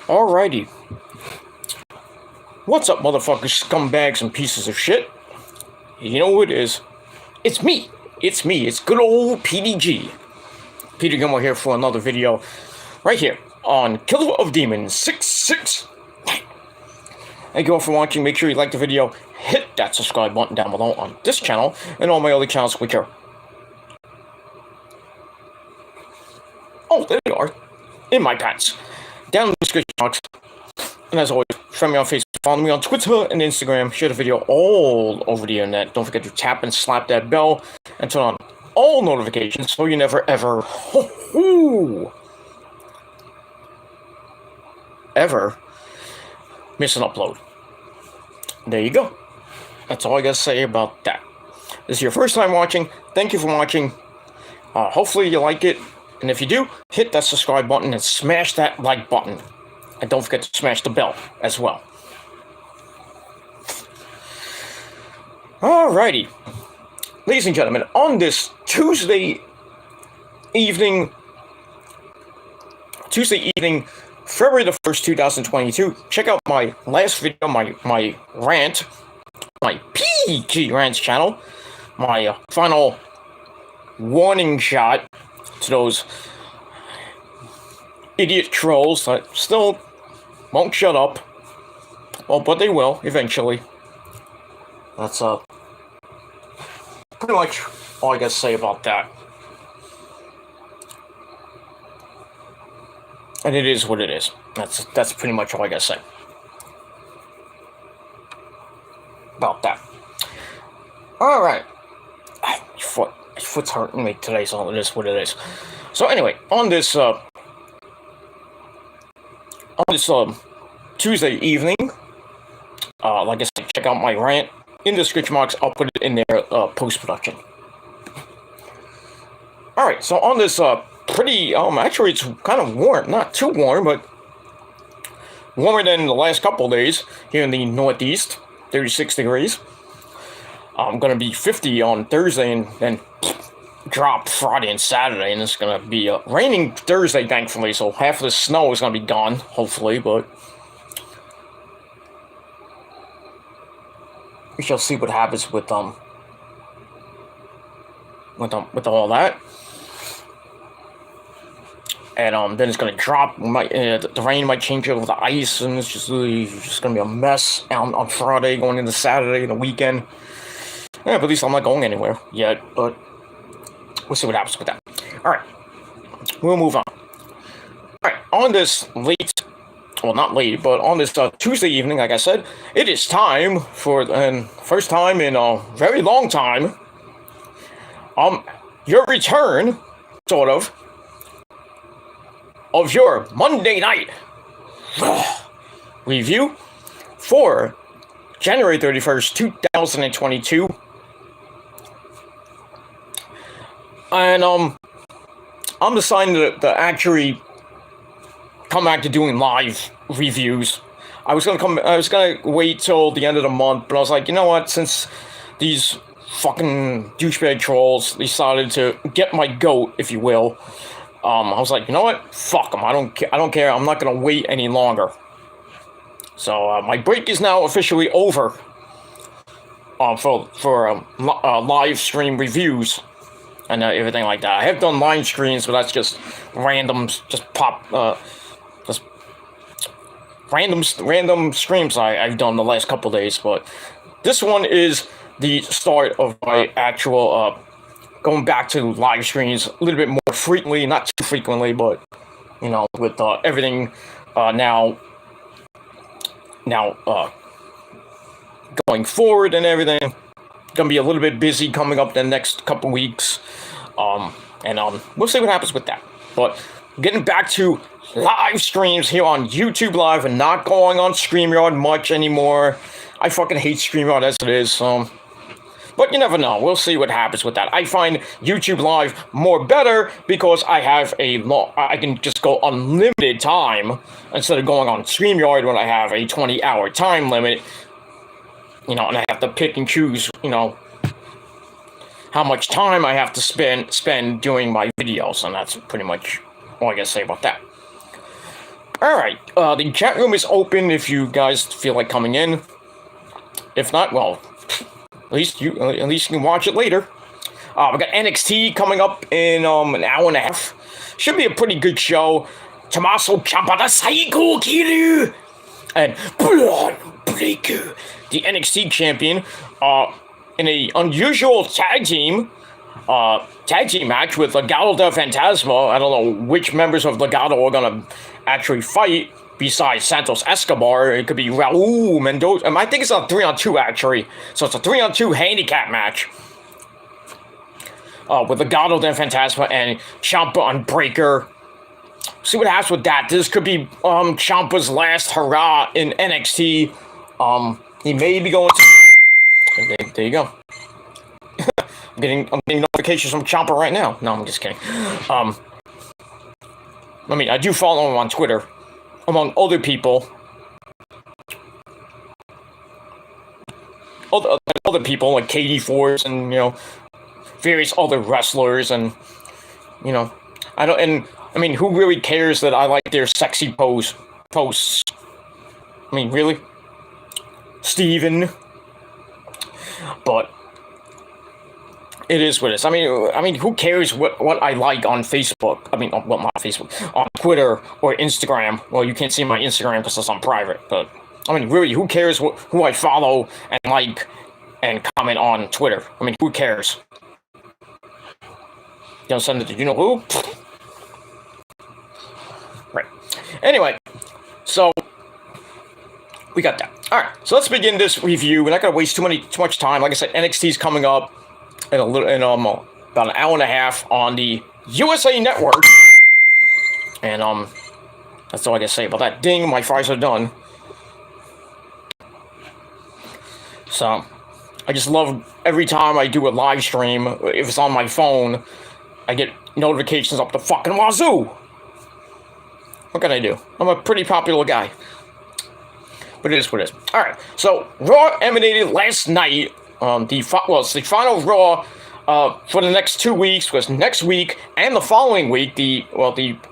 Alrighty. What's up, motherfuckers, scumbags, and pieces of shit? You know who it is. It's me. It's me. It's good old PDG. Peter Gilmore here for another video. Right here on Killer of Demons 669. Thank you all for watching. Make sure you like the video. Hit that subscribe button down below on this channel and all my other channels, which are... Oh, there you are. In my pants. Down in the description box. And as always, friend me on Facebook, follow me on Twitter and Instagram, share the video all over the internet. Don't forget to tap and slap that bell and turn on all notifications so you never ever, ever miss an upload. There you go. That's all I gotta say about that. This is your first time watching. Thank you for watching. Hopefully you like it. And if you do, hit that subscribe button and smash that like button. And don't forget to smash the bell as well. Alrighty. Ladies and gentlemen, on this Tuesday evening, February the 1st, 2022, check out my last video, my rant, my PG Rants channel, my final warning shot to those idiot trolls that still won't shut up. Well, but they will eventually. That's pretty much all I gotta say about that. And it is what it is. That's pretty much all I gotta say about that. All right. My foot's hurting me today, so it is what it is. So anyway, on this Tuesday evening, like I said, check out my rant in the description box. I'll put it in there post-production. Alright, so on this pretty, actually it's kind of warm, not too warm, but warmer than the last couple of days here in the Northeast, 36 degrees. I'm gonna be 50 on Thursday and then drop Friday and Saturday, and it's gonna be raining Thursday, thankfully, so half of the snow is gonna be gone, hopefully, but we shall see what happens with all that. And then it's gonna drop. The rain might change over the ice, and it's just gonna be a mess on Friday, going into Saturday, the weekend. Yeah, but at least I'm not going anywhere yet, but we'll see what happens with that. Alright, we'll move on. Alright, on this not late, but on this Tuesday evening, like I said, it is time for, first time in a very long time, your return, sort of your Monday night review for January 31st, 2022. And I'm deciding to actually come back to doing live reviews. I was gonna wait till the end of the month, but I was like, you know what? Since these fucking douchebag trolls decided to get my goat, if you will, I was like, you know what? Fuck them. I don't care. I'm not gonna wait any longer. So my break is now officially over. For live stream reviews and everything like that. I have done live streams, but that's just random streams I've done the last couple days. But this one is the start of my actual going back to live streams a little bit more frequently, not too frequently, but you know, with everything now going forward and everything. Gonna be a little bit busy coming up the next couple weeks, and we'll see what happens with that. But getting back to live streams here on YouTube Live and not going on StreamYard much anymore. I fucking hate StreamYard as it is, but you never know. We'll see what happens with that. I find YouTube Live more better because I have I can just go unlimited time instead of going on StreamYard when I have a 20-hour time limit. You know, and I have to pick and choose, you know, how much time I have to spend doing my videos, and that's pretty much all I gotta say about that. Alright, the chat room is open if you guys feel like coming in. If not, well, at least you can watch it later. We got NXT coming up in an hour and a half. Should be a pretty good show. Tommaso Ciampa, the Psycho Killer, and Braun Breaker, the NXT champion, in a unusual tag team match with Legado del Fantasma. I don't know which members of Legado are gonna actually fight besides Santos Escobar. It could be Raul Mendoza. I think it's a 3-on-2 actually. So it's a 3-on-2 handicap match. With Legado del Fantasma and Ciampa and Breaker. See what happens with that. This could be Ciampa's last hurrah in NXT. He may be going to... There you go. I'm getting notifications from Ciampa right now. No, I'm just kidding. I do follow him on Twitter, among other people. Other people like Katie Force and, various other wrestlers, and, who really cares that I like their sexy posts? Really? Steven? But it is what it is. Who cares what I like on Facebook? Not Facebook. On Twitter or Instagram. Well, you can't see my Instagram because it's on private. But, really, who cares who I follow and like and comment on Twitter? Who cares? Send it to you know who? Right. Anyway, so we got that. Alright, so let's begin this review. We're not gonna waste too much time. Like I said, NXT's coming up in about an hour and a half on the USA Network. And that's all I gotta say about that. Ding, my fries are done. So I just love every time I do a live stream, if it's on my phone, I get notifications up the fucking wazoo. What can I do? I'm a pretty popular guy. But it is what it is. Alright, so Raw emanated last night. It's the final Raw for the next 2 weeks, because next week and the following week, the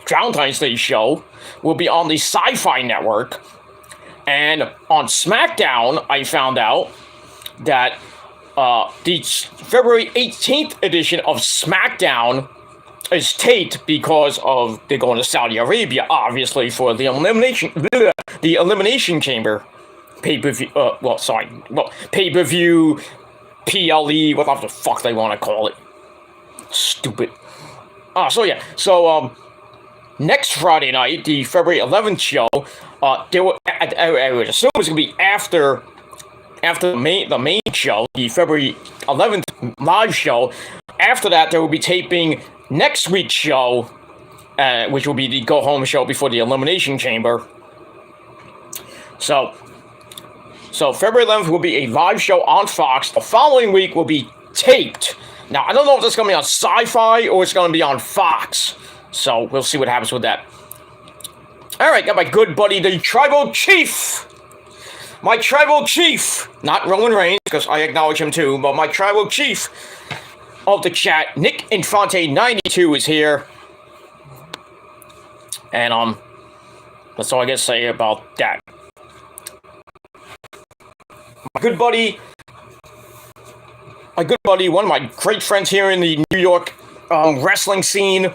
Valentine's Day show will be on the Sci-Fi Network. And on SmackDown, I found out that the February 18th edition of SmackDown is taped because of they're going to Saudi Arabia, obviously, for the Elimination Chamber pay-per-view. Pay-per-view, PLE, whatever the fuck they want to call it. Stupid. So next Friday night, the February 11th show, I would assume it's gonna be after the main show, the February 11th live show. After that, they will be taping next week's show, which will be the go-home show before the Elimination Chamber. So February 11th will be a live show on Fox. The following week will be taped. Now, I don't know if it's going to be on Sci-Fi or it's going to be on Fox. So we'll see what happens with that. Alright, got my good buddy, the Tribal Chief. My Tribal Chief. Not Roman Reigns, because I acknowledge him too, but my Tribal Chief of the chat, Nick Infante92, is here. And, that's all I got to say about that. My good buddy, one of my great friends here in the New York wrestling scene.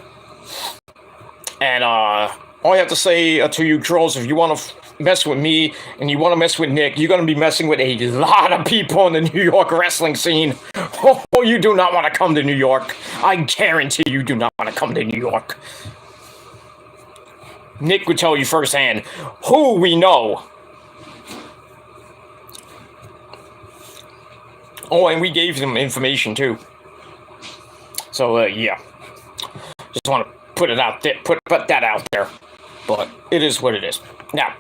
And all I have to say to you trolls, if you want to mess with me and you want to mess with Nick, you're going to be messing with a lot of people in the New York wrestling scene. Oh, you do not want to come to New York. I guarantee you do not want to come to New York. Nick would tell you firsthand who we know. Oh, and we gave them information too. So, yeah. Just want to put it out there, put that out there. But it is what it is. Now,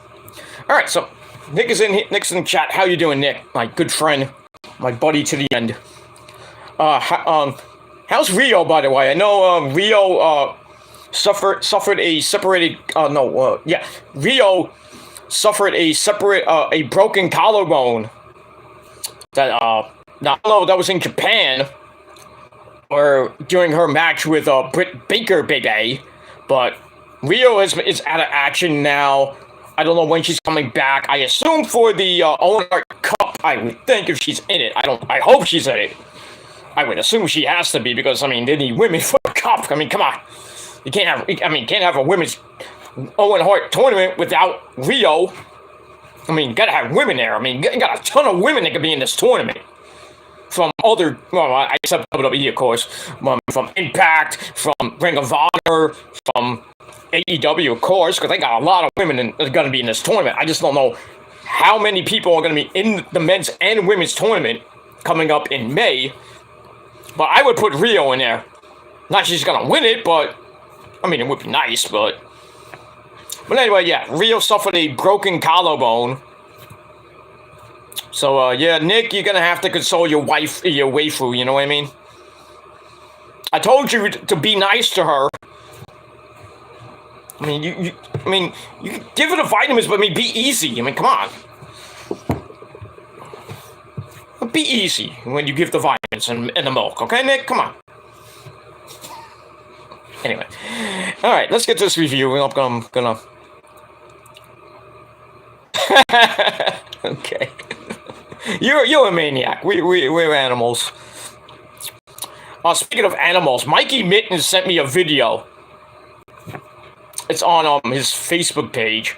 alright, so Nick is in here, Nick's in the chat. How you doing, Nick? My good friend, my buddy to the end. How's Rio, by the way? I know Rio suffered a separated Rio suffered a broken collarbone. That now, I don't know if that was in Japan or during her match with Britt Baker, Big A, but Rio is out of action now. I don't know when she's coming back. I assume for the Owen Hart Cup. I would think if she's in it. I hope she's in it. I would assume she has to be because I mean they need women for the cup. I mean, come on. You can't have a women's Owen Hart tournament without Rio. I mean, you gotta have women there. I mean, you got a ton of women that could be in this tournament. From other, well, except WWE, of course. From Impact, from Ring of Honor, from AEW, of course, because they got a lot of women that are going to be in this tournament. I just don't know how many people are going to be in the men's and women's tournament coming up in May. But I would put Rio in there. Not she's going to win it, but, I mean, it would be nice, but anyway, yeah, Rio suffered a broken collarbone. So, yeah, Nick, you're gonna have to console your waifu, you know what I mean? I told you to be nice to her. I mean, you can give her the vitamins, but I mean, be easy. I mean, come on. Be easy when you give the vitamins and the milk, okay, Nick? Come on. Anyway. Alright, let's get to this review. I'm gonna... Okay. You're a maniac. We're animals. Speaking of animals, Mikey Mittens sent me a video. It's on his Facebook page.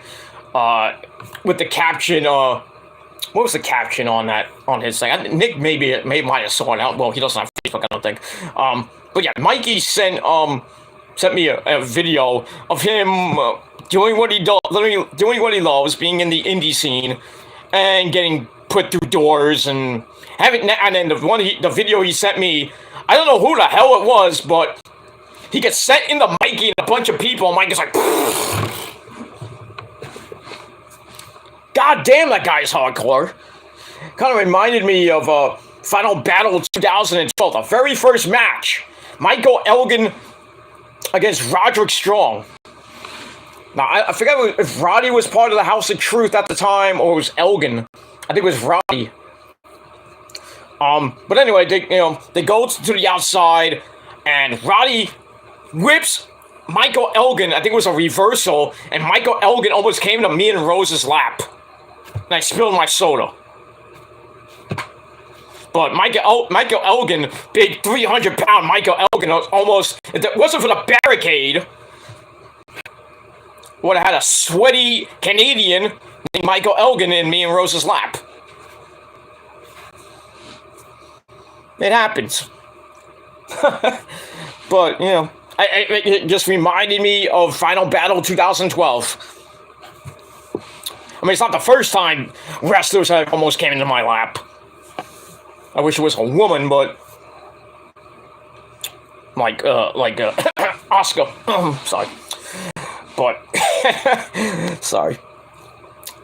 With the caption. What was the caption on his thing? Nick maybe might have saw it out. Well, he doesn't have Facebook, I don't think. But yeah, Mikey sent me a video of him doing what he does, literally doing what he loves, being in the indie scene, and getting put through doors and having. And then the video he sent me, I don't know who the hell it was, but he gets sent in the Mikey and a bunch of people, and Mike is like, God damn, that guy's hardcore. Kind of reminded me of Final Battle 2012, the very first match, Michael Elgin against Roderick Strong. Now, I forget if Roddy was part of the House of Truth at the time, or it was Elgin. I think it was Roddy. But anyway, they go to the outside, and Roddy whips Michael Elgin. I think it was a reversal, and Michael Elgin almost came to me and Rose's lap. And I spilled my soda. But Michael Elgin, big 300-pound Michael Elgin, almost, if it wasn't for the barricade, would have had a sweaty Canadian named Michael Elgin in me and Rose's lap. It happens. But, it just reminded me of Final Battle 2012. I mean, it's not the first time wrestlers have almost came into my lap. I wish it was a woman, but like Oscar. Sorry, but sorry.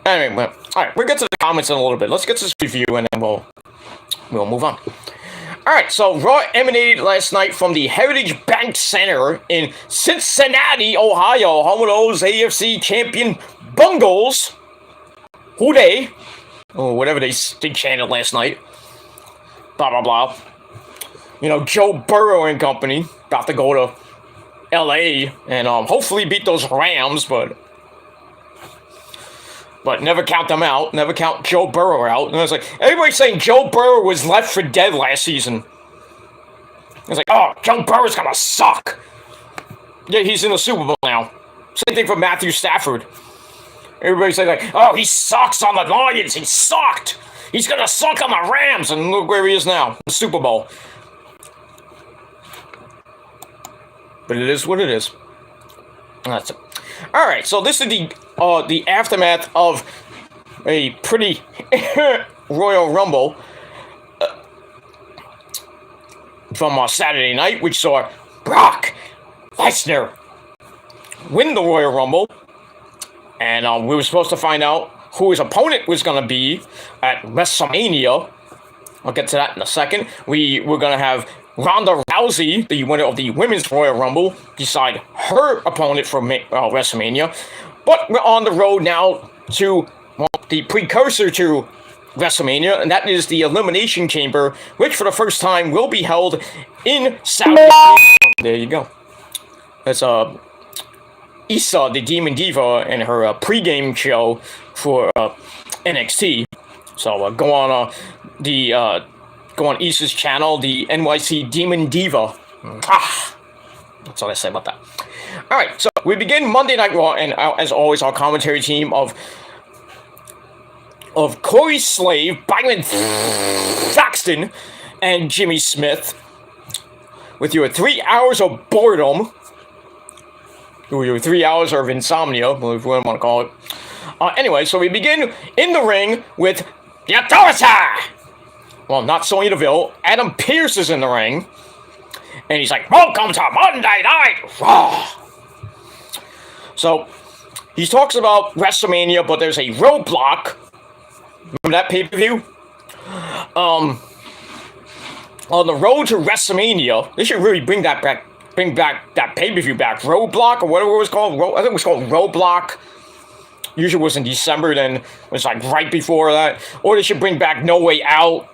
Anyway, all right, we'll get to the comments in a little bit. Let's get to this review, and then we'll move on. All right, so Raw emanated last night from the Heritage Bank Center in Cincinnati, Ohio. Home of those AFC champion Bungles. Who they? Or whatever they chanted last night. Blah, blah, blah. Joe Burrow and company about to go to L.A. and hopefully beat those Rams, but never count them out. Never count Joe Burrow out. And it's like, everybody's saying Joe Burrow was left for dead last season. It's like, oh, Joe Burrow's gonna suck. Yeah, he's in the Super Bowl now. Same thing for Matthew Stafford. Everybody's saying, like, oh, he sucks on the Lions. He sucked. He's gonna suck on the Rams. And look where he is now. The Super Bowl. But it is what it is. That's it. Alright, so this is the aftermath of a pretty Royal Rumble from Saturday night, which saw Brock Lesnar win the Royal Rumble. And we were supposed to find out who his opponent was going to be at WrestleMania. I'll get to that in a second. We were going to have Ronda Rousey, the winner of the Women's Royal Rumble, decide her opponent for WrestleMania. But we're on the road now to the precursor to WrestleMania, and that is the Elimination Chamber, which for the first time will be held in Saudi Arabia. There you go. That's Issa, the Demon Diva, in her pregame show for NXT. So go on go on Issa's channel, the NYC Demon Diva. That's all I say about that. All right, so we begin Monday Night Raw, and as always, our commentary team of Corey Slave, Byron Thaxton, and Jimmy Smith, with your 3 hours of boredom, or your 3 hours of insomnia, if you want to call it. Anyway, so we begin in the ring with the Authority! Well, not Sonya Deville. Adam Pearce is in the ring. And he's like, welcome to Monday Night Raw! So, he talks about WrestleMania, but there's a roadblock. Remember that pay-per-view? On the road to WrestleMania, they should really bring back that pay-per-view back. Roadblock, or whatever it was called. I think it was called Roadblock. Usually it was in December, then it was like right before that. Or they should bring back No Way Out.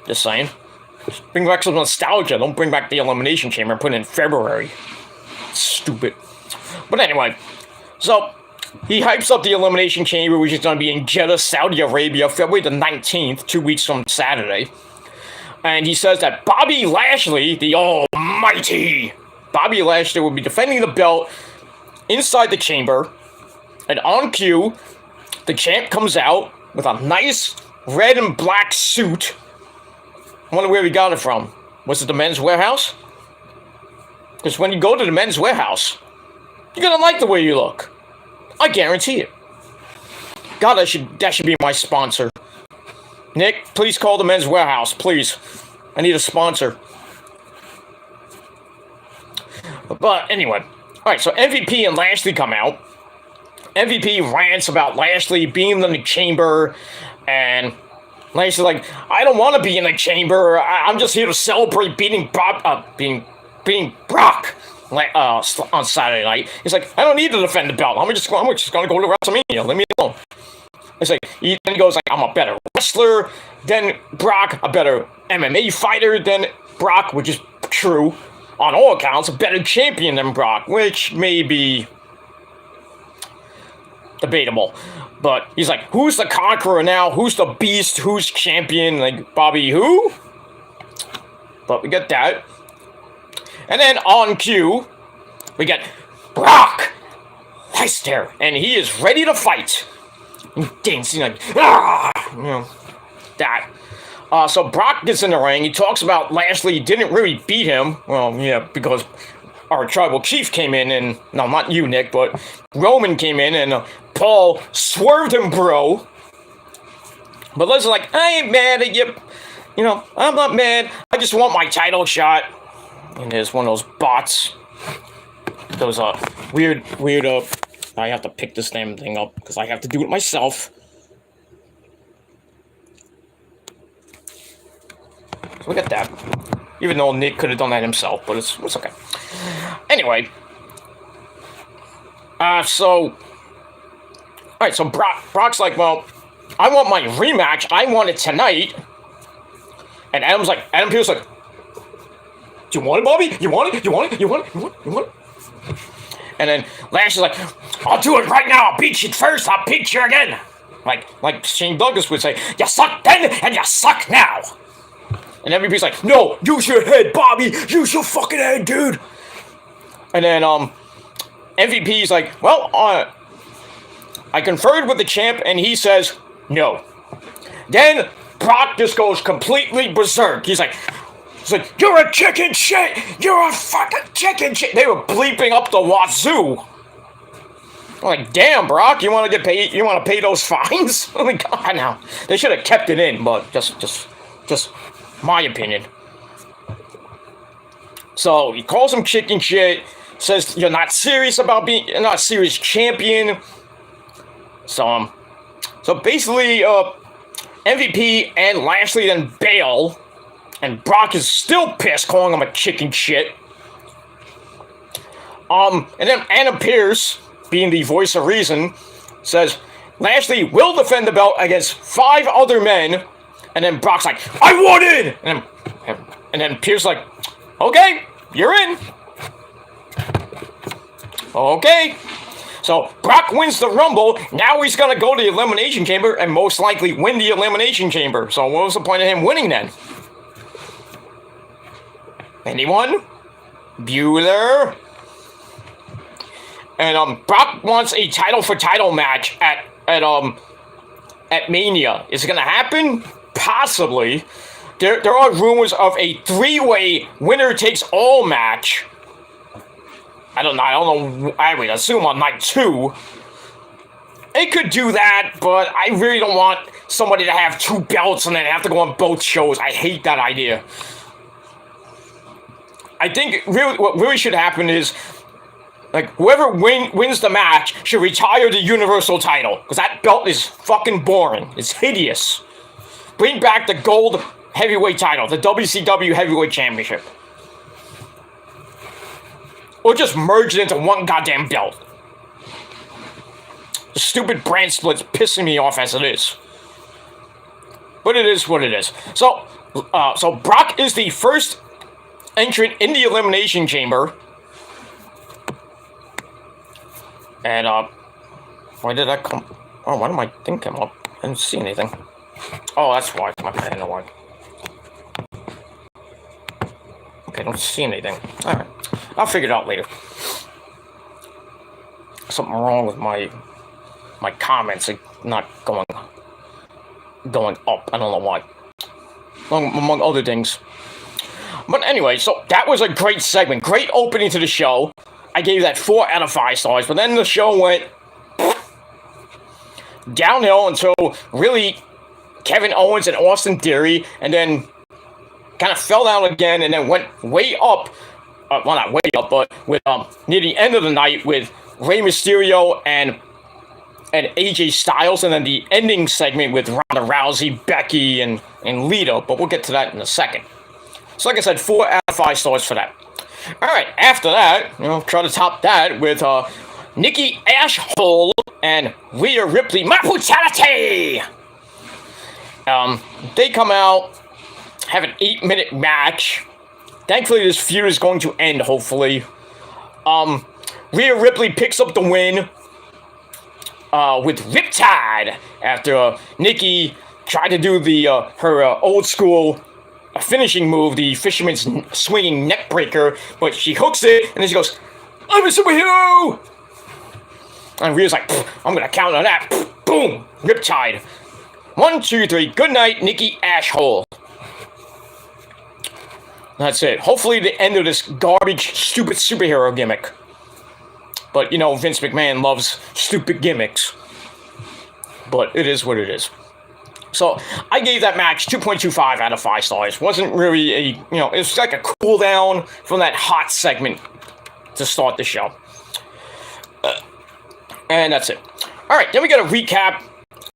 Just saying. Just bring back some nostalgia. Don't bring back the Elimination Chamber and put it in February. Stupid. But anyway, so he hypes up the Elimination Chamber, which is going to be in Jeddah, Saudi Arabia, February the 19th, 2 weeks from Saturday. And he says that Bobby Lashley, the almighty Bobby Lashley, will be defending the belt inside the chamber. And on cue, the champ comes out with a nice red and black suit. I wonder where he got it from. Was it the Men's Warehouse? Because when you go to the Men's Warehouse, you're gonna like the way you look. I guarantee it. God, that should be my sponsor. Nick, please call the Men's Warehouse, please. I need a sponsor. But anyway, alright, so MVP and Lashley come out. MVP rants about Lashley being in the chamber, and Lashley's like, I don't want to be in the chamber. I'm just here to celebrate beating Brock on Saturday night. He's like, I don't need to defend the belt. I'm just going to go to WrestleMania. Leave me alone. It's like, he goes like, I'm a better wrestler than Brock, a better MMA fighter than Brock, which is true. On all accounts, a better champion than Brock, which may be debatable. But he's like, who's the conqueror now? Who's the beast? Who's champion? Like, Bobby who? But we get that. And then on cue, we get Brock Lesnar, and he is ready to fight. And dancing like, that. So Brock gets in the ring. He talks about Lashley didn't really beat him. Well, yeah, because our tribal chief came in, and no, not you, Nick, but Roman came in, and Paul swerved him, bro. But Lesnar's like, I ain't mad at you. I'm not mad. I just want my title shot. And there's one of those bots. Those weird. I have to pick this damn thing up because I have to do it myself. So we got that. Even though Nick could have done that himself, but it's okay. Anyway. Alright, so Brock's like, well, I want my rematch. I want it tonight. And Adam Pearce like, do you want it, Bobby? You want it? You want it? You want it? You want it? You want it? And then Lashley's like, I'll do it right now. I'll beat you first. I'll beat you again. Like Shane Douglas would say, you suck then and you suck now. And everybody's like, no, use your head, Bobby. Use your fucking head, dude. And then MVP's like, well, I conferred with the champ, and he says no. Then Brock just goes completely berserk. He's like, you're a chicken shit. You're a fucking chicken shit. They were bleeping up the wazoo. I'm like, damn, Brock, you want to get paid? You want to pay those fines? Oh my God, now they should have kept it in, but just my opinion. So he calls him chicken shit. Says you're not serious champion. So basically, MVP and Lashley then bail, and Brock is still pissed, calling him a chicken shit. And then Anna Pearce, being the voice of reason, says Lashley will defend the belt against 5 other men. And then Brock's like, I want in! And then Pearce like, okay, you're in. Okay. So Brock wins the Rumble. Now he's going to go to the Elimination Chamber and most likely win the Elimination Chamber. So what was the point of him winning then? Anyone? Bueller? And Brock wants a title for title match at Mania. Is it going to happen? Possibly. There are rumors of a 3-way winner takes all match. I don't know. I would assume on night 2. It could do that, but I really don't want somebody to have 2 belts and then have to go on both shows. I hate that idea. I think what really should happen is, like, whoever wins the match should retire the Universal title, because that belt is fucking boring. It's hideous. Bring back the gold heavyweight title, the WCW Heavyweight Championship. Or just merge it into one goddamn belt. The stupid brand split's pissing me off as it is. But it is what it is. So Brock is the first entrant in the Elimination Chamber. And, why did that come? Oh, why did my thing come up? I didn't see anything. Oh, that's why. My bad, I know why. Okay, I don't see anything. Alright. I'll figure it out later. Something wrong with my comments, like, not going up. I don't know why. Among other things. But anyway, so that was a great segment. Great opening to the show. I gave that 4 out of 5 stars. But then the show went downhill until really Kevin Owens and Austin Theory, and then kind of fell down again, and then went way up. Well, not way up, but with near the end of the night with Rey Mysterio and AJ Styles, and then the ending segment with Ronda Rousey, Becky, and Lita. But we'll get to that in a second. So like I said, 4 out of 5 stars for that. Alright, after that, try to top that with Nikki Ashhole and Rhea Ripley, my brutality! They come out, have an 8-minute match. Thankfully, this feud is going to end, hopefully. Rhea Ripley picks up the win with Riptide after Nikki tried to do the her old school finishing move, the Fisherman's Swinging Neck Breaker, but she hooks it, and then she goes, I'm a superhero! And Rhea's like, I'm gonna count on that. Boom! Riptide. 1, 2, 3. Good night, Nikki Ashhole. That's it. Hopefully the end of this garbage, stupid superhero gimmick. But, Vince McMahon loves stupid gimmicks. But it is what it is. So, I gave that match 2.25 out of 5 stars. Wasn't really it's like a cool down from that hot segment to start the show. And that's it. Alright, then we got a recap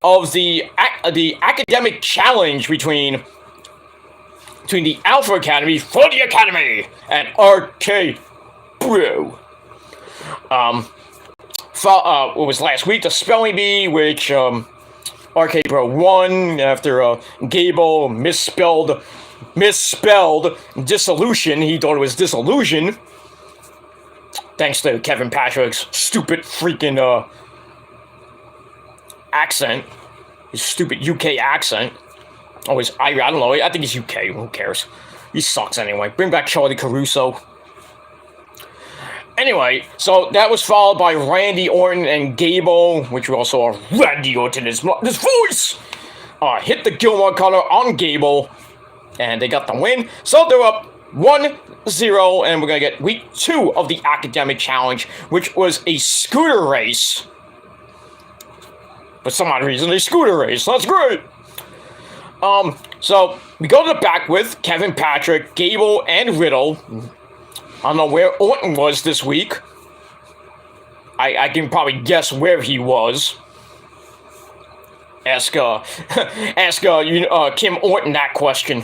of the academic challenge between the Alpha Academy for the Academy and RK Bro. What was last week? The Spelling Bee, which RK Bro won after Gable misspelled dissolution. He thought it was disillusion. Thanks to Kevin Patrick's stupid freaking accent. His stupid UK accent. Always, I don't know. I think he's UK. Who cares? He sucks anyway. Bring back Charlie Caruso. Anyway, so that was followed by Randy Orton and Gable, which we all saw Randy Orton, his voice! Hit the Gilmore color on Gable, and they got the win. So they're up 1-0, and we're going to get week 2 of the Academic Challenge, which was a scooter race. For some odd reason, a scooter race. That's great! So we go to the back with Kevin Patrick, Gable, and Riddle. I don't know where Orton was this week. I can probably guess where he was. Ask Kim Orton that question.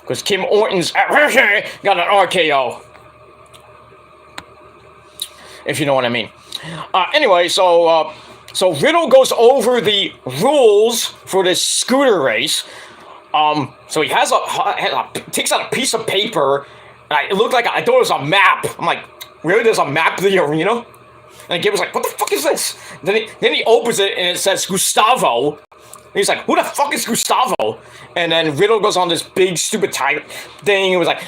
Because Kim Orton's got an RKO. If you know what I mean. Anyway, so Riddle goes over the rules for this scooter race. So he takes out a piece of paper. And it looked like, I thought it was a map. I'm like, really? There's a map of the arena? And Gable's like, what the fuck is this? Then he opens it and it says Gustavo. And he's like, who the fuck is Gustavo? And then Riddle goes on this big stupid type thing and was like,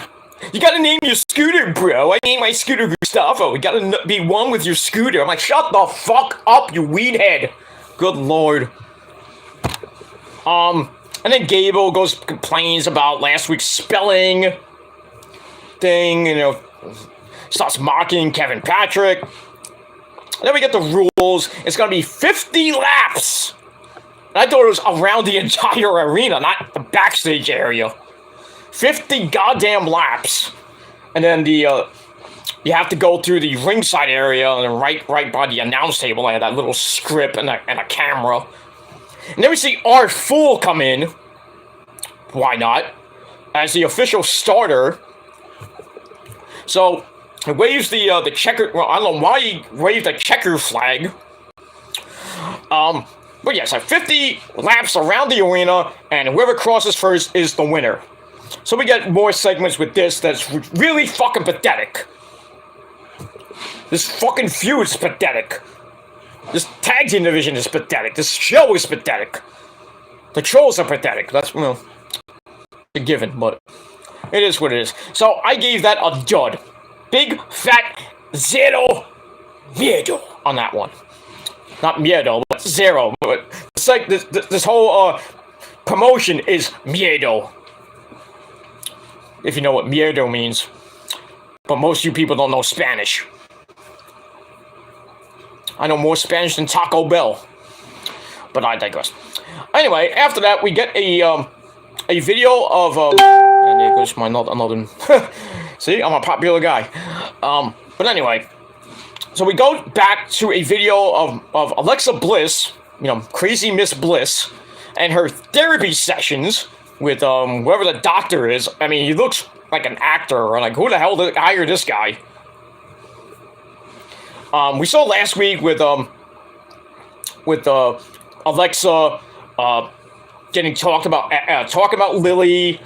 you gotta name your scooter, bro. I named my scooter Gustavo. You gotta be one with your scooter. I'm like, shut the fuck up, you weedhead. Good lord. And then Gable complains about last week's spelling thing, you know, starts mocking Kevin Patrick. Then we get the rules. It's gonna be 50 laps. And I thought it was around the entire arena, not the backstage area. 50 goddamn laps. And then you have to go through the ringside area and right by the announce table. I had that little script and a camera. And then we see Art Fool come in. Why not? As the official starter. So he waves the checker. Well, I don't know why he waved the checker flag. But yeah, so 50 laps around the arena, and whoever crosses first is the winner. So we get more segments with this that's really fucking pathetic. This fucking feud is pathetic. This tag team division is pathetic. This show is pathetic. The trolls are pathetic. That's, well, a given, but it is what it is. So I gave that a dud. Big, fat, zero miedo on that one. Not miedo, but zero. But it's like this whole promotion is miedo. If you know what miedo means. But most of you people don't know Spanish. I know more Spanish than Taco Bell. But I digress. Anyway, after that, we get a video of... and there goes my another... See, I'm a popular guy. But anyway, so we go back to a video of Alexa Bliss, you know, Crazy Miss Bliss, and her therapy sessions with whoever the doctor is. I mean, he looks like an actor, or like, who the hell did hire this guy? We saw last week with Alexa getting talking about Lily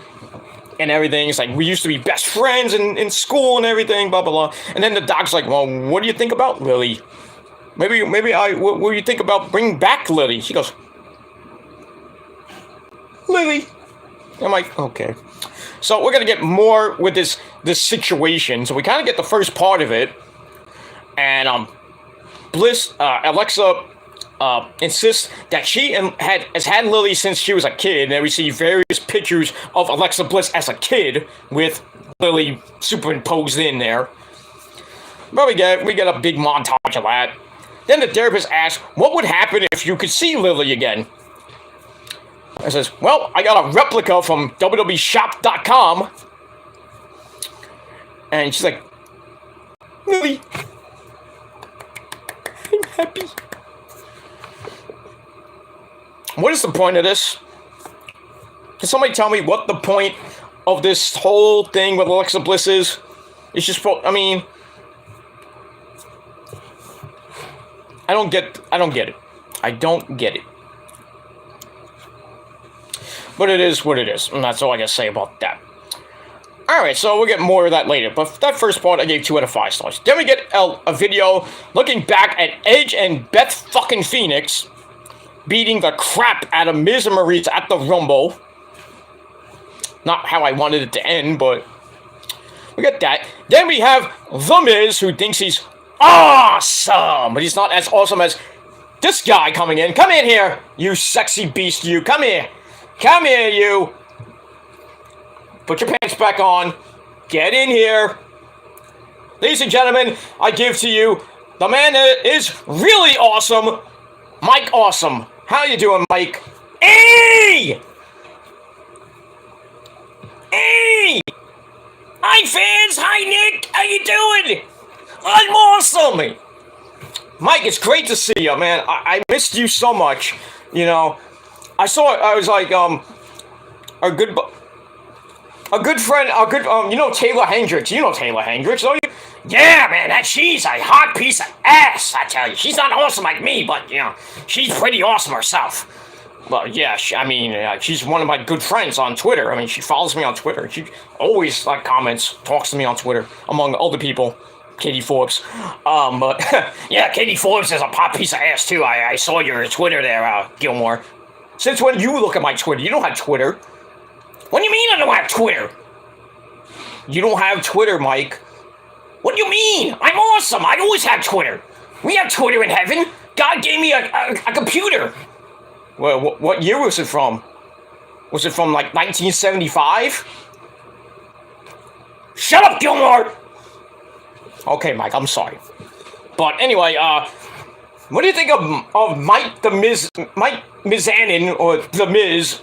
and everything. It's like, we used to be best friends in school and everything, blah blah blah. And then the doc's like, well, what do you think about Lily? What do you think about bringing back Lily? She goes, Lily. I'm like, okay. So we're gonna get more with this situation. So we kind of get the first part of it. And Alexa insists that she has had Lily since she was a kid. And we see various pictures of Alexa Bliss as a kid with Lily superimposed in there. But we get a big montage of that. Then the therapist asks, what would happen if you could see Lily again? I says, well, I got a replica from WWEshop.com. And she's like, Lily, I'm happy. What is the point of this? Can somebody tell me what the point of this whole thing with Alexa Bliss is? It's just, I mean, I don't get it. I don't get it. But it is what it is, and that's all I gotta say about that. Alright, so we'll get more of that later, but that first part I gave 2 out of 5 stars. Then we get a video looking back at Edge and Beth fucking Phoenix beating the crap out of Miz and Maurice at the Rumble. Not how I wanted it to end, but we get that. Then we have The Miz, who thinks he's awesome, but he's not as awesome as this guy coming in. Come in here, you sexy beast, you. Come here. Come here, you. Put your pants back on. Get in here. Ladies and gentlemen, I give to you the man that is really awesome, Mike Awesome. How you doing, Mike? Hey! Hey! Hi, fans. Hi, Nick. How you doing? I'm awesome. Mike, it's great to see you, man. I missed you so much. You know, I was like, a good friend, you know Taylor Hendricks. You know Taylor Hendricks, don't you? Yeah, man, she's a hot piece of ass, I tell you. She's not awesome like me, but, you know, she's pretty awesome herself. Well, yeah, she's one of my good friends on Twitter. I mean, she follows me on Twitter. She always, comments, talks to me on Twitter, among other people. Katie Forbes. But yeah, Katie Forbes is a pop piece of ass too. I saw your Twitter there, Gilmore. Since when you look at my Twitter? You don't have Twitter. What do you mean I don't have Twitter? You don't have Twitter, Mike. What do you mean? I'm awesome. I always have Twitter. We have Twitter in heaven. God gave me a computer. Well, what year was it from? Was it from like 1975? Shut up, Gilmore! Okay, Mike, I'm sorry. But anyway, what do you think of Mike Mizanin, or The Miz,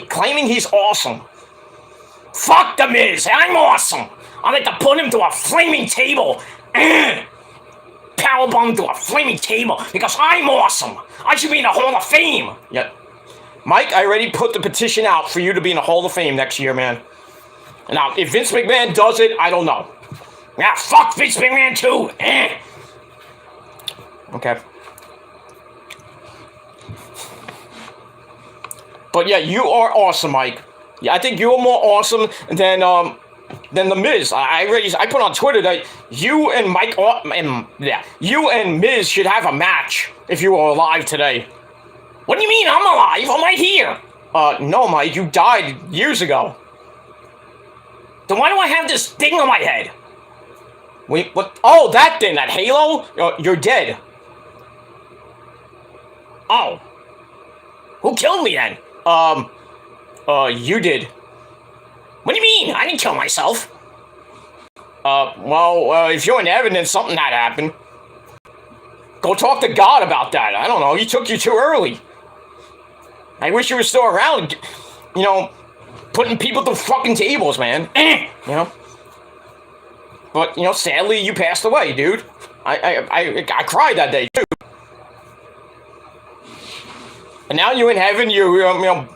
claiming he's awesome? Fuck The Miz, I'm awesome! I'd like to put him to a flaming table. Powerbomb to a flaming table because I'm awesome. I should be in the Hall of Fame. Yeah. Mike, I already put the petition out for you to be in the Hall of Fame next year, man. Now, if Vince McMahon does it, I don't know. Yeah, fuck Vince McMahon too. Okay. But yeah, you are awesome, Mike. Yeah, I think you're more awesome than The Miz. I put on Twitter that you and you and Miz should have a match if you were alive today. What do you mean I'm alive? I'm right here. No, Mike, you died years ago. Then why do I have this thing on my head? Wait, what? Oh, that thing, that halo? You're dead. Oh. Who killed me then? You did. What do you mean? I didn't kill myself. If you're in heaven, then something had happened. Go talk to God about that. I don't know. He took you too early. I wish you were still around, you know, putting people through fucking tables, man. You know? But, you know, sadly, you passed away, dude. I cried that day, too. And now you're in heaven, you're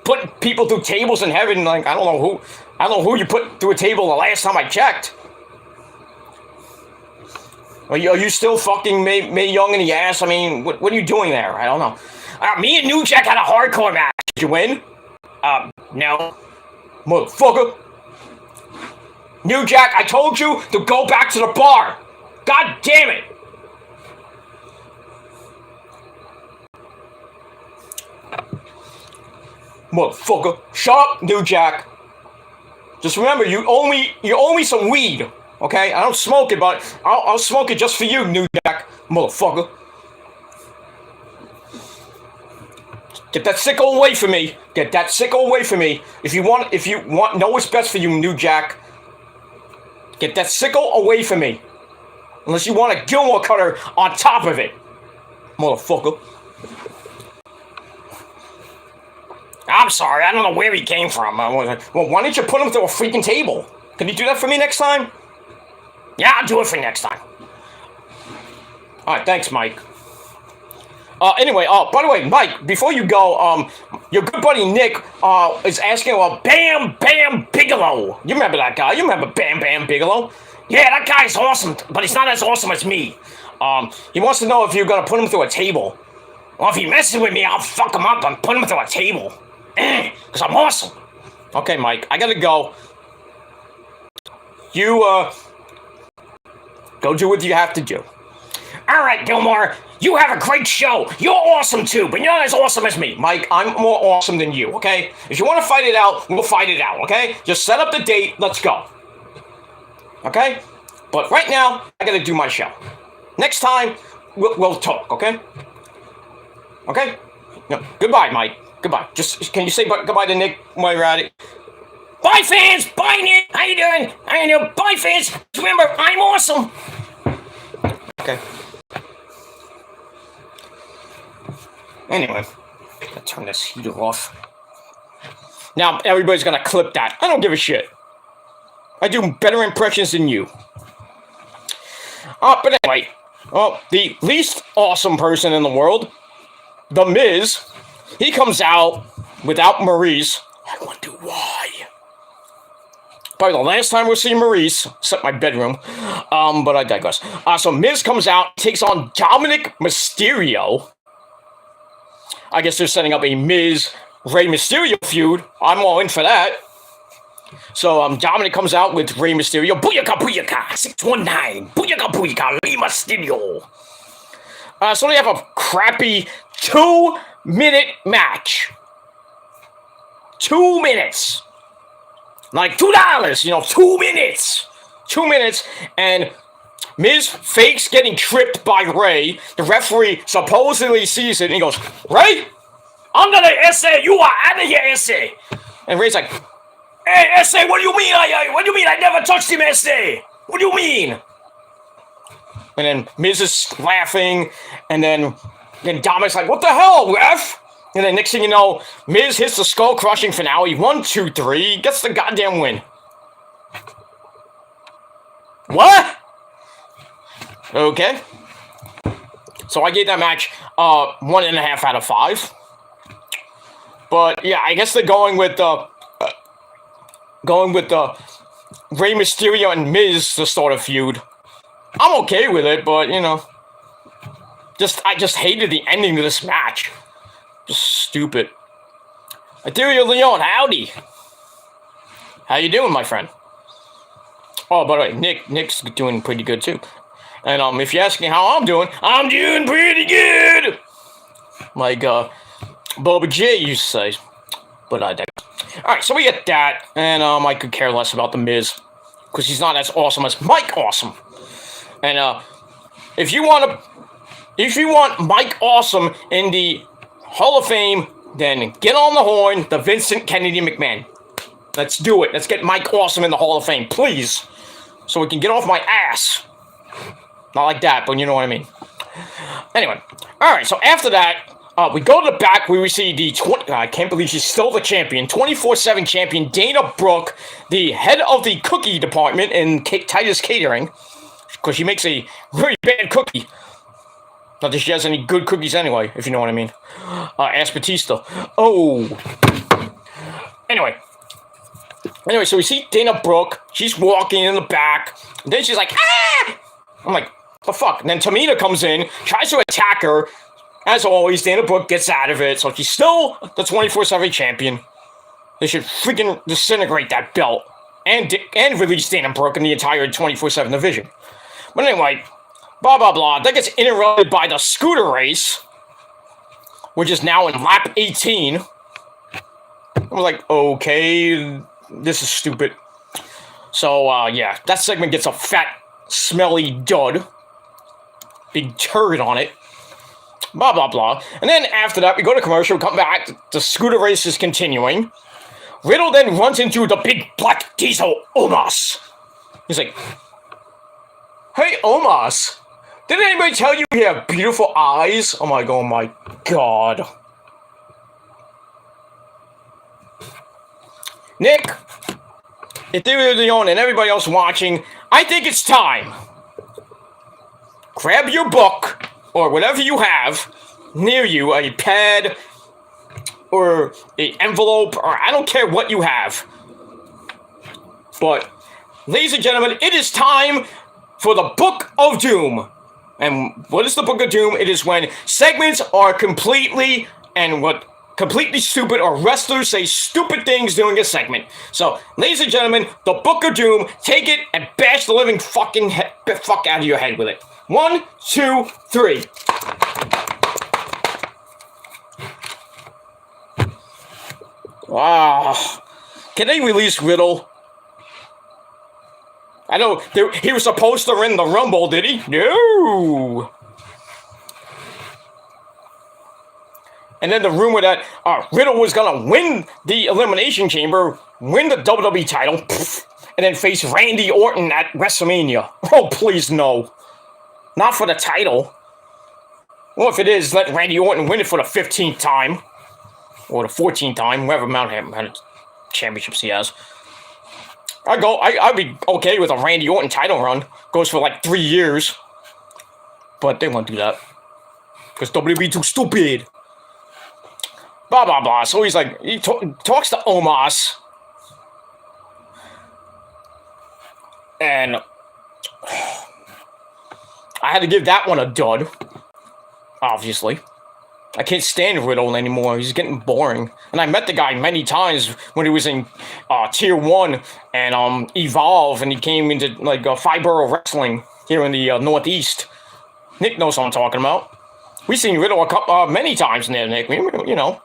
putting people through tables in heaven, like, I don't know who you put through a table the last time I checked. Are you still fucking Mae Young in the ass? I mean, what are you doing there? I don't know. Me and New Jack had a hardcore match. Did you win? No. Motherfucker. New Jack, I told you to go back to the bar. God damn it. Motherfucker. Shut up, New Jack. Just remember, you owe me some weed. Okay? I don't smoke it, but I'll smoke it just for you, New Jack. Motherfucker. Get that sicko away from me. Get that sicko away from me. If you want, know what's best for you, New Jack. Get that sicko away from me. Unless you want a Gilmore cutter on top of it. Motherfucker. I'm sorry, I don't know where he came from. Well, why don't you put him through a freaking table? Can you do that for me next time? Yeah, I'll do it for you next time. Alright, thanks, Mike. Anyway, by the way, Mike, before you go, your good buddy Nick is asking about Bam Bam Bigelow. You remember that guy? You remember Bam Bam Bigelow? Yeah, that guy's awesome, but he's not as awesome as me. He wants to know if you're gonna put him through a table. Well, if he messes with me, I'll fuck him up and put him through a table. Because I'm awesome. Okay, Mike, I gotta go. You, go do what you have to do. Alright, Gilmore, you have a great show. You're awesome too, but you're not as awesome as me. Mike, I'm more awesome than you, okay? If you want to fight it out, we'll fight it out, okay? Just set up the date, let's go. Okay? But right now, I gotta do my show. Next time, we'll talk, okay? Okay? No, goodbye, Mike. Goodbye. Just, can you say goodbye to Nick while you're at it? Bye, fans! Bye, Nick! How you doing? How you doing? Bye, fans! Remember, I'm awesome! Okay. Anyway, I'll turn this heater off. Now, everybody's gonna clip that. I don't give a shit. I do better impressions than you. But anyway, the least awesome person in the world, The Miz, he comes out without Maurice. I wonder why. Probably the last time we'll see Maurice, except my bedroom. But I digress. So Miz comes out, takes on Dominic Mysterio. I guess they're setting up a Miz-Rey Mysterio feud. I'm all in for that. So Dominic comes out with Rey Mysterio. Booyaka, booyaka, 619. Booyaka, booyaka, Rey Mysterio. So they have a crappy 2-minute match. 2 minutes. Like $2, 2 minutes. 2 minutes, and Miz fakes getting tripped by Ray. The referee supposedly sees it, and he goes, Ray, I'm gonna SA, you are out of here, SA. And Ray's like, hey, SA, what do you mean? What do you mean? I never touched him, SA. What do you mean? And then Miz is laughing, and then Dominic's like, what the hell, ref? And then next thing you know, Miz hits the skull-crushing finale. 1, 2, 3. Gets the goddamn win. What? Okay. So I gave that match 1.5 out of 5. But yeah, I guess they're going with the Rey Mysterio and Miz to start a feud. I'm okay with it, but I just hated the ending of this match. Just stupid. Ethereal Leon, howdy. How you doing, my friend? Oh, by the way, Nick's doing pretty good too. And if you ask me how I'm doing pretty good. Like Bubba J used to say. But I digress. Alright, so we get that, and I could care less about the Miz. Because he's not as awesome as Mike Awesome. And if you want Mike Awesome in the Hall of Fame, then get on the horn, the Vincent Kennedy McMahon. Let's do it. Let's get Mike Awesome in the Hall of Fame, please. So we can get off my ass. Not like that, but you know what I mean. Anyway. Alright, so after that, we go to the back where we see the I can't believe she's still the champion. 24/7 champion, Dana Brooke, the head of the cookie department in Titus Catering. Because she makes a very bad cookie. Not that she has any good cookies anyway, if you know what I mean. Ask Batista. Oh. Anyway, so we see Dana Brooke. She's walking in the back. And then she's like, ah! I'm like, the fuck? And then Tamina comes in, tries to attack her. As always, Dana Brooke gets out of it. So she's still the 24/7 champion. They should freaking disintegrate that belt. And release Dana Brooke in the entire 24/7 division. But anyway, blah, blah, blah. That gets interrupted by the scooter race, which is now in lap 18. I was like, okay, this is stupid. So, yeah, that segment gets a fat, smelly dud. Big turd on it. Blah, blah, blah. And then after that, we go to commercial, come back, the scooter race is continuing. Riddle then runs into the big black diesel, Omos. He's like, hey, Omos, did anybody tell you he had beautiful eyes? Oh my god. Nick, Ethereal Leon, and everybody else watching, I think it's time. Grab your book, or whatever you have near you, a pad, or an envelope, or I don't care what you have. But, ladies and gentlemen, it is time for the Book of Doom. And what is the Book of Doom? It is when segments are completely stupid, or wrestlers say stupid things during a segment. So, ladies and gentlemen, the Book of Doom, take it and bash the living fuck out of your head with it. 1, 2, 3. Wow. Can they release Riddle? I know, he was supposed to win the Rumble, did he? No! And then the rumor that Riddle was gonna win the Elimination Chamber, win the WWE title, and then face Randy Orton at WrestleMania. Oh, please no. Not for the title. Well, if it is, let Randy Orton win it for the 15th time. Or the 14th time, whatever amount of championships he has. I'd be okay with a Randy Orton title run. Goes for like 3 years. But they won't do that. Because WWE too stupid. Blah, blah, blah. So he's like, he talks to Omos. And I had to give that one a dud. Obviously. I can't stand Riddle anymore. He's getting boring. And I met the guy many times when he was in Tier 1 and Evolve, and he came into like Five-Borough Wrestling here in the Northeast. Nick knows what I'm talking about. We've seen Riddle many times in there, Nick. You know.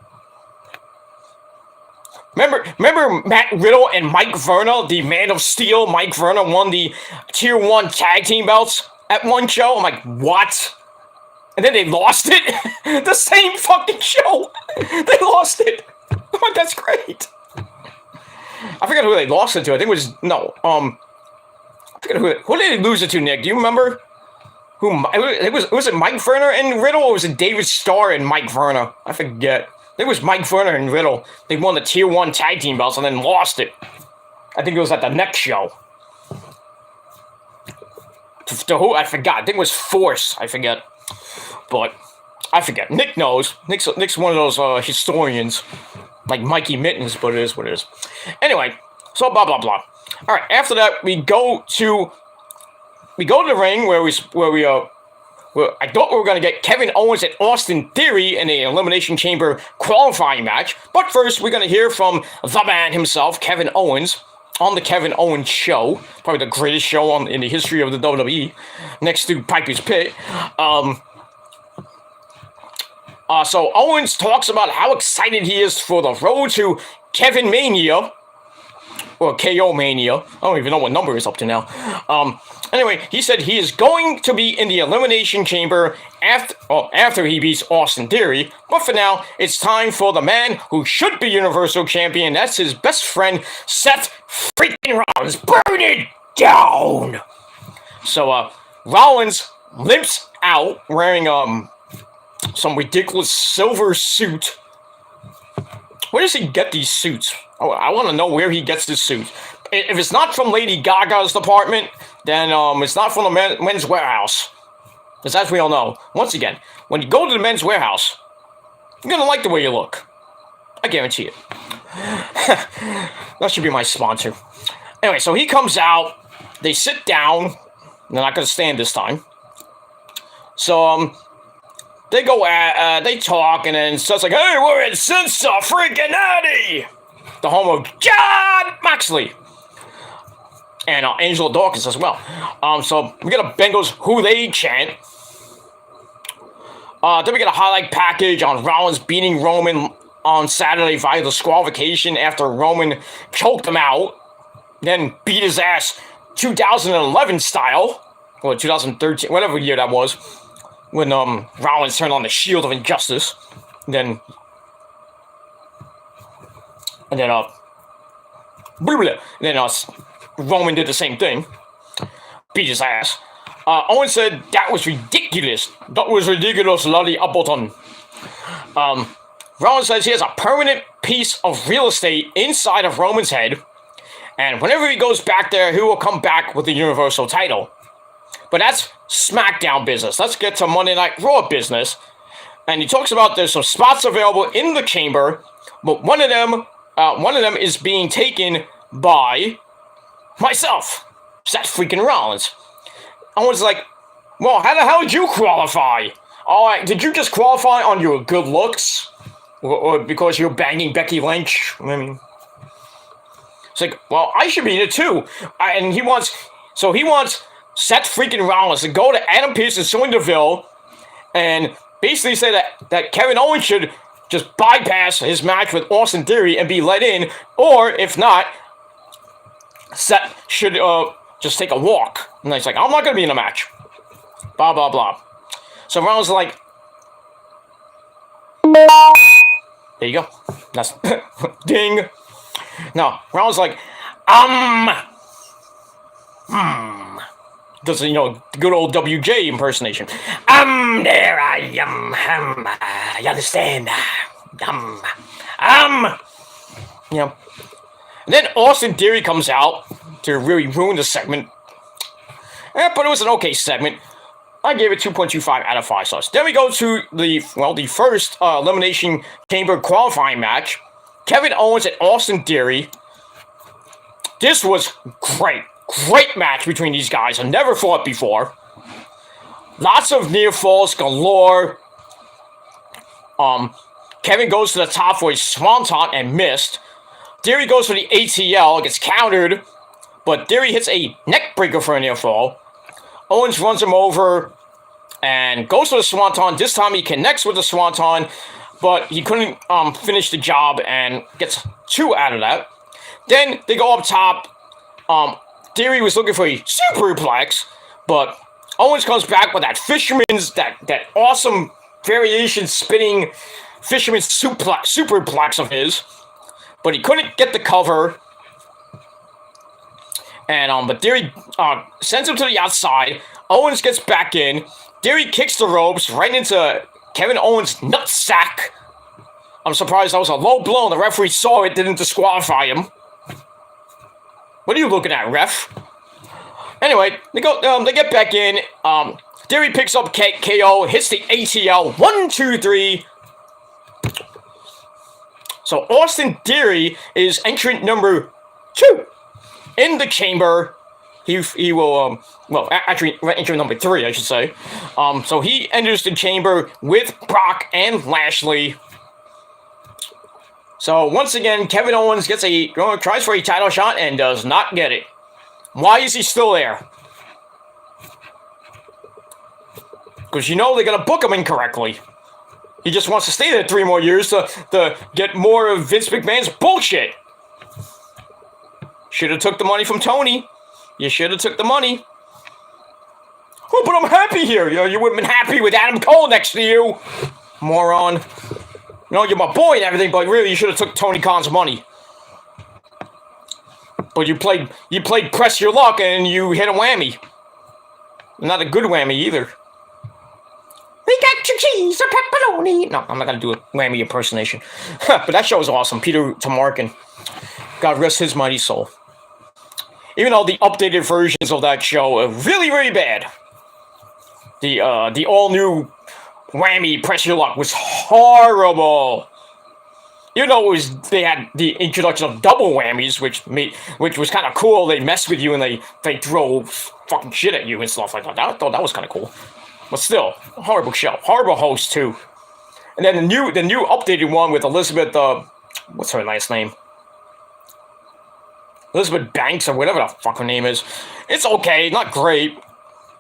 Remember Matt Riddle and Mike Verna, the Man of Steel? Mike Verna won the Tier 1 tag team belts at one show. I'm like, what? And then they lost it? The same fucking show. They lost it. Oh, that's great. I forget who they lost it to. I think it was, I forget who did they lose it to, Nick? Do you remember? Was it Mike Verna and Riddle, or was it David Starr and Mike Verna? I forget. It was Mike Verna and Riddle. They won the Tier 1 tag team belts and then lost it. I think it was at the next show. To who? I forgot. I think it was Force. I forget. But I forget. Nick knows. Nick's one of those historians. Like Mikey Mittens, but it is what it is. Anyway, so blah, blah, blah. Alright, after that, we go to the ring where I thought we were going to get Kevin Owens and Austin Theory in the Elimination Chamber qualifying match. But first, we're going to hear from the man himself, Kevin Owens, on the Kevin Owens Show. Probably the greatest show in the history of the WWE, next to Piper's Pit. So Owens talks about how excited he is for the road to Kevin Mania. Or KO Mania. I don't even know what number is up to now. Anyway, he said he is going to be in the Elimination Chamber after he beats Austin Theory. But for now, it's time for the man who should be Universal Champion. That's his best friend, Seth freaking Rollins. Burn it down! So, Rollins limps out wearing, some ridiculous silver suit. Where does he get these suits? Oh, I want to know where he gets this suit. If it's not from Lady Gaga's department, then it's not from the Men's Warehouse. Because as we all know, once again, when you go to the Men's Warehouse, you're going to like the way you look. I guarantee it. That should be my sponsor. Anyway, so he comes out. They sit down. They're not going to stand this time. So, they go they talk, and then Seth's like, hey, we're in Cincinnati, the home of John Moxley. And Angelo Dawkins as well. So we get a Bengals Who They chant. Then we get a highlight package on Rollins beating Roman on Saturday via disqualification after Roman choked him out. Then beat his ass 2011 style. Or 2013, whatever year that was. When Rollins turned on the Shield of Injustice. And then Roman did the same thing. Beat his ass. Owen said that was ridiculous. That was ridiculous, Lolly Appleton. Rollins says he has a permanent piece of real estate inside of Roman's head. And whenever he goes back there, he will come back with the Universal title. But that's SmackDown business. Let's get to Monday Night Raw business. And he talks about there's some spots available in the chamber, but one of them is being taken by myself, Seth freaking Rollins. I was like, well, how the hell did you qualify? Did you just qualify on your good looks? Or because you're banging Becky Lynch? I mean, it's like, well, I should be in it too. And he wants Seth freaking Rollins to go to Adam Pearce and Sonya Deville and basically say that Kevin Owens should just bypass his match with Austin Theory and be let in, or if not, Seth should just take a walk. And he's like, I'm not going to be in a match. Blah, blah, blah. So Rollins is like, there you go. That's ding. No, Rollins is like, does, good old WJ impersonation. There I am. You understand? And then Austin Theory comes out to really ruin the segment. But it was an okay segment. I gave it 2.25 out of 5 stars. Then we go to the first Elimination Chamber qualifying match. Kevin Owens and Austin Theory. This was great. Great match between these guys. I've never fought before. Lots of near falls galore. Kevin goes to the top for a swanton and missed. Theory goes for the ATL, gets countered, but Theory hits a neck breaker for a near fall. Owens runs him over and goes for the swanton. This time he connects with the swanton, but he couldn't finish the job and gets 2 out of that. Then they go up top. Theory was looking for a superplex, but Owens comes back with that fisherman's, that awesome variation spinning fisherman's superplex of his. But he couldn't get the cover. And but Theory sends him to the outside. Owens gets back in. Theory kicks the ropes right into Kevin Owens' nutsack. I'm surprised that was a low blow and the referee saw it, didn't disqualify him. What are you looking at, ref? Anyway, they get back in. Theory picks up KO, hits the ATL. 1, 2, 3. So Austin Theory is entrant number 2 in the chamber. He will actually entrant number 3, I should say. So he enters the chamber with Brock and Lashley. So once again, Kevin Owens tries for a title shot and does not get it. Why is he still there? Because you know they're gonna book him incorrectly. He just wants to stay there 3 more years to get more of Vince McMahon's bullshit. Should have took the money from Tony. You should have took the money. Oh, but I'm happy here. You would have been happy with Adam Cole next to you, moron. You're my boy and everything, but really you should have took Tony Khan's money. But you played press your luck and you hit a whammy. Not a good whammy either. We got your cheese, a pepperoni. No, I'm not going to do a whammy impersonation. But that show was awesome. Peter Tomarken. God rest his mighty soul. Even though the updated versions of that show are really, really bad. The all-new whammy press your luck was horrible. Even though they had the introduction of double whammies, which was kind of cool. They mess with you and they throw fucking shit at you and stuff like that. I thought that was kind of cool. But still, horrible show. Horrible host, too. And then the new updated one with Elizabeth, what's her last name? Elizabeth Banks, or whatever the fuck her name is. It's okay, not great.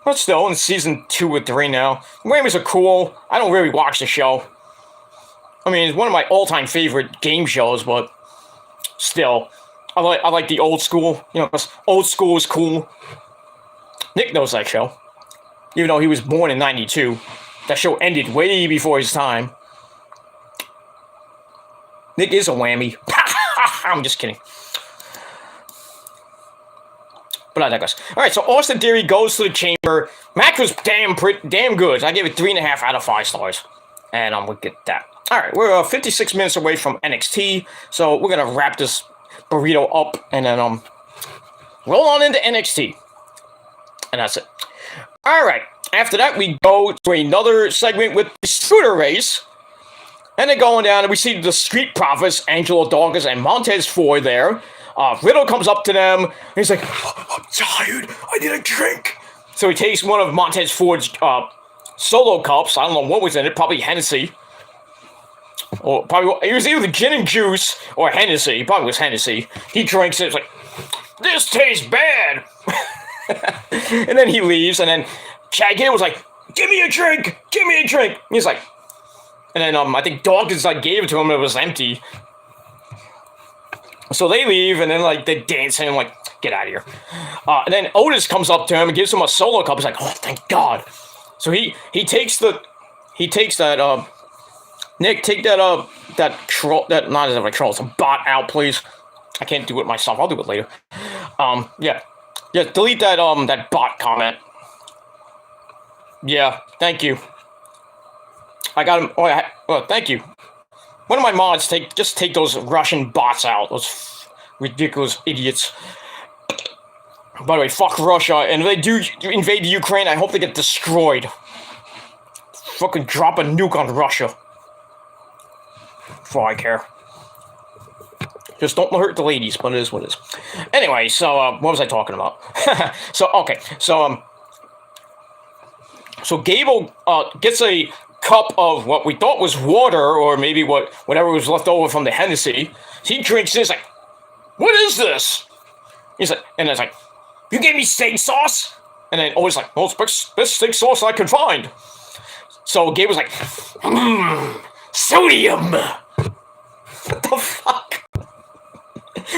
But still, in season 2 or 3 now. Whammies are cool. I don't really watch the show. I mean, it's one of my all-time favorite game shows, but still. I like the old school. Because old school is cool. Nick knows that show. Even though he was born in 92. That show ended way before his time. Nick is a whammy. I'm just kidding. But I digress. Alright, so Austin Theory goes to the chamber. Match was damn good. I gave it 3.5 out of 5 stars. And I'm going to get that. Alright, we're 56 minutes away from NXT. So we're going to wrap this burrito up. And then roll on into NXT. And that's it. Alright, after that we go to another segment with the scooter race. And they're going down and we see the Street Profits, Angelo, Dawkins, and Montez Ford there. Riddle comes up to them, and he's like, I'm tired, I need a drink. So he takes one of Montez Ford's solo cups. I don't know what was in it, probably Hennessy. Or probably, it was either gin and juice or Hennessy. It probably was Hennessy. He drinks it, it's like, this tastes bad. And then he leaves, and then Chad Gable was like, give me a drink. And he's like, and then I think Dawkins gave it to him, and it was empty. So they leave, and then they dance, and get out of here. And then Otis comes up to him and gives him a solo cup. He's like, oh, thank God. So he takes that. Nick, take that troll. That not as a troll. It's a bot out, please. I can't do it myself. I'll do it later. Yeah. Delete that bot comment. Yeah, thank you. I got him. Oh, thank you. One of my mods just take those Russian bots out. Those ridiculous idiots. By the way, fuck Russia. And if they do invade Ukraine, I hope they get destroyed. Fucking drop a nuke on Russia. For all I care. Just don't hurt the ladies, but it is what it is. Anyway, so, what was I talking about? So Gable, gets a cup of what we thought was water, or maybe whatever was left over from the Hennessy. He drinks it. He's like, "What is this?" He's like, and it's like, "You gave me steak sauce?" And then always like, "Well, it's best steak sauce I can find." So Gabe was like, "Sodium." What the fuck?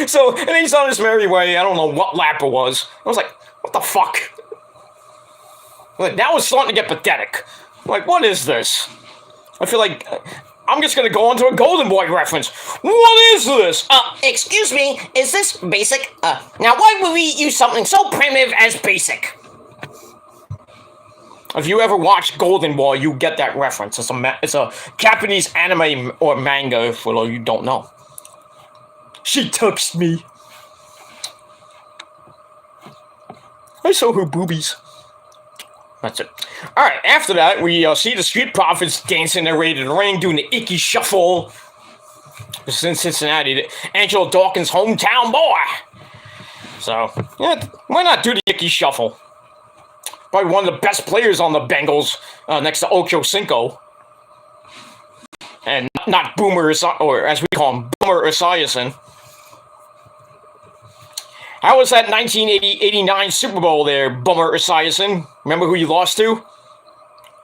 So, and he's on his merry way. I don't know what lap it was. I was like, "What the fuck?" Like, now it's starting to get pathetic. Like, what is this? I feel like I'm just gonna go on to a Golden Boy reference. What is this? Excuse me, is this basic? Now why would we use something so primitive as basic? If you ever watched Golden Boy, you get that reference. It's a Japanese anime or manga, for those you don't know. She touched me. I saw her boobies. That's it. Alright, after that, we see the Street Profits dancing their way to the ring, doing the icky shuffle. This is in Cincinnati, Angelo Dawkins' hometown boy. So, yeah, why not do the icky shuffle? Probably one of the best players on the Bengals, next to Ocho Cinco. And not Boomer, or as we call him, Boomer Esiason. How was that 1989 Super Bowl there, Boomer Esiason? Remember who you lost to?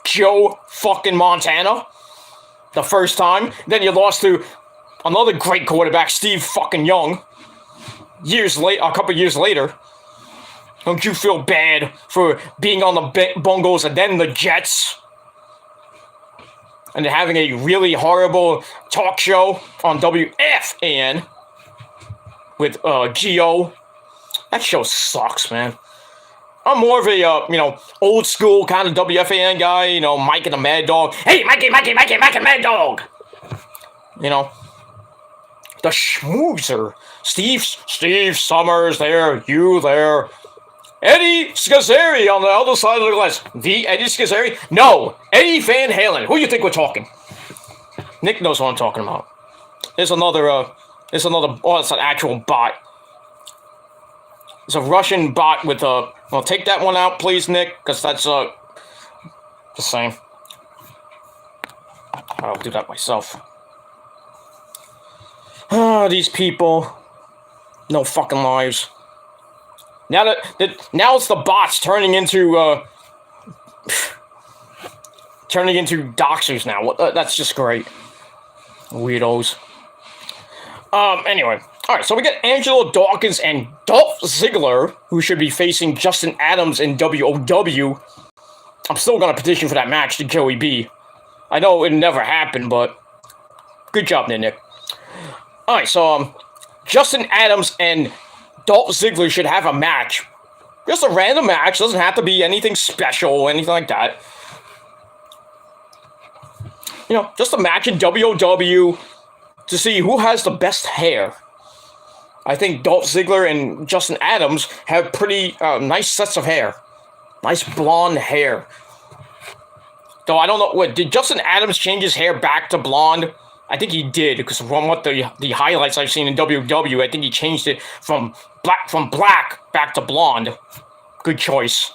Joe fucking Montana. The first time. Then you lost to another great quarterback, Steve fucking Young. A couple years later. Don't you feel bad for being on the Bungles and then the Jets? And having a really horrible talk show on WFAN with Gio. That show sucks, man. I'm more of a, old school kind of WFAN guy, Mike and the Mad Dog. Hey, Mikey, Mike and Mad Dog! The schmoozer. Steve Summers there, you there. Eddie Scazzeri on the other side of the glass. The Eddie Scazzeri? No, Eddie Van Halen. Who do you think we're talking? Nick knows what I'm talking about. It's an actual bot. It's a Russian bot with a... Well, take that one out, please, Nick, because that's, the same. I'll do that myself. These people. No fucking lives. Now it's the bots turning into doxers now. That's just great. Weirdos. Anyway. Alright, so we got Angelo Dawkins and Dolph Ziggler, who should be facing Justin Adams in WOW. I'm still gonna petition for that match to Joey B. I know it never happened, but good job there, Nick. Alright, so Justin Adams and Dolph Ziggler should have a match. Just a random match, doesn't have to be anything special or anything like that. Just a match in WOW to see who has the best hair. I think Dolph Ziggler and Justin Adams have pretty nice sets of hair. Nice blonde hair. Though I don't know, did Justin Adams change his hair back to blonde? I think he did, because from what the highlights I've seen in WW, I think he changed it from black back to blonde. Good choice.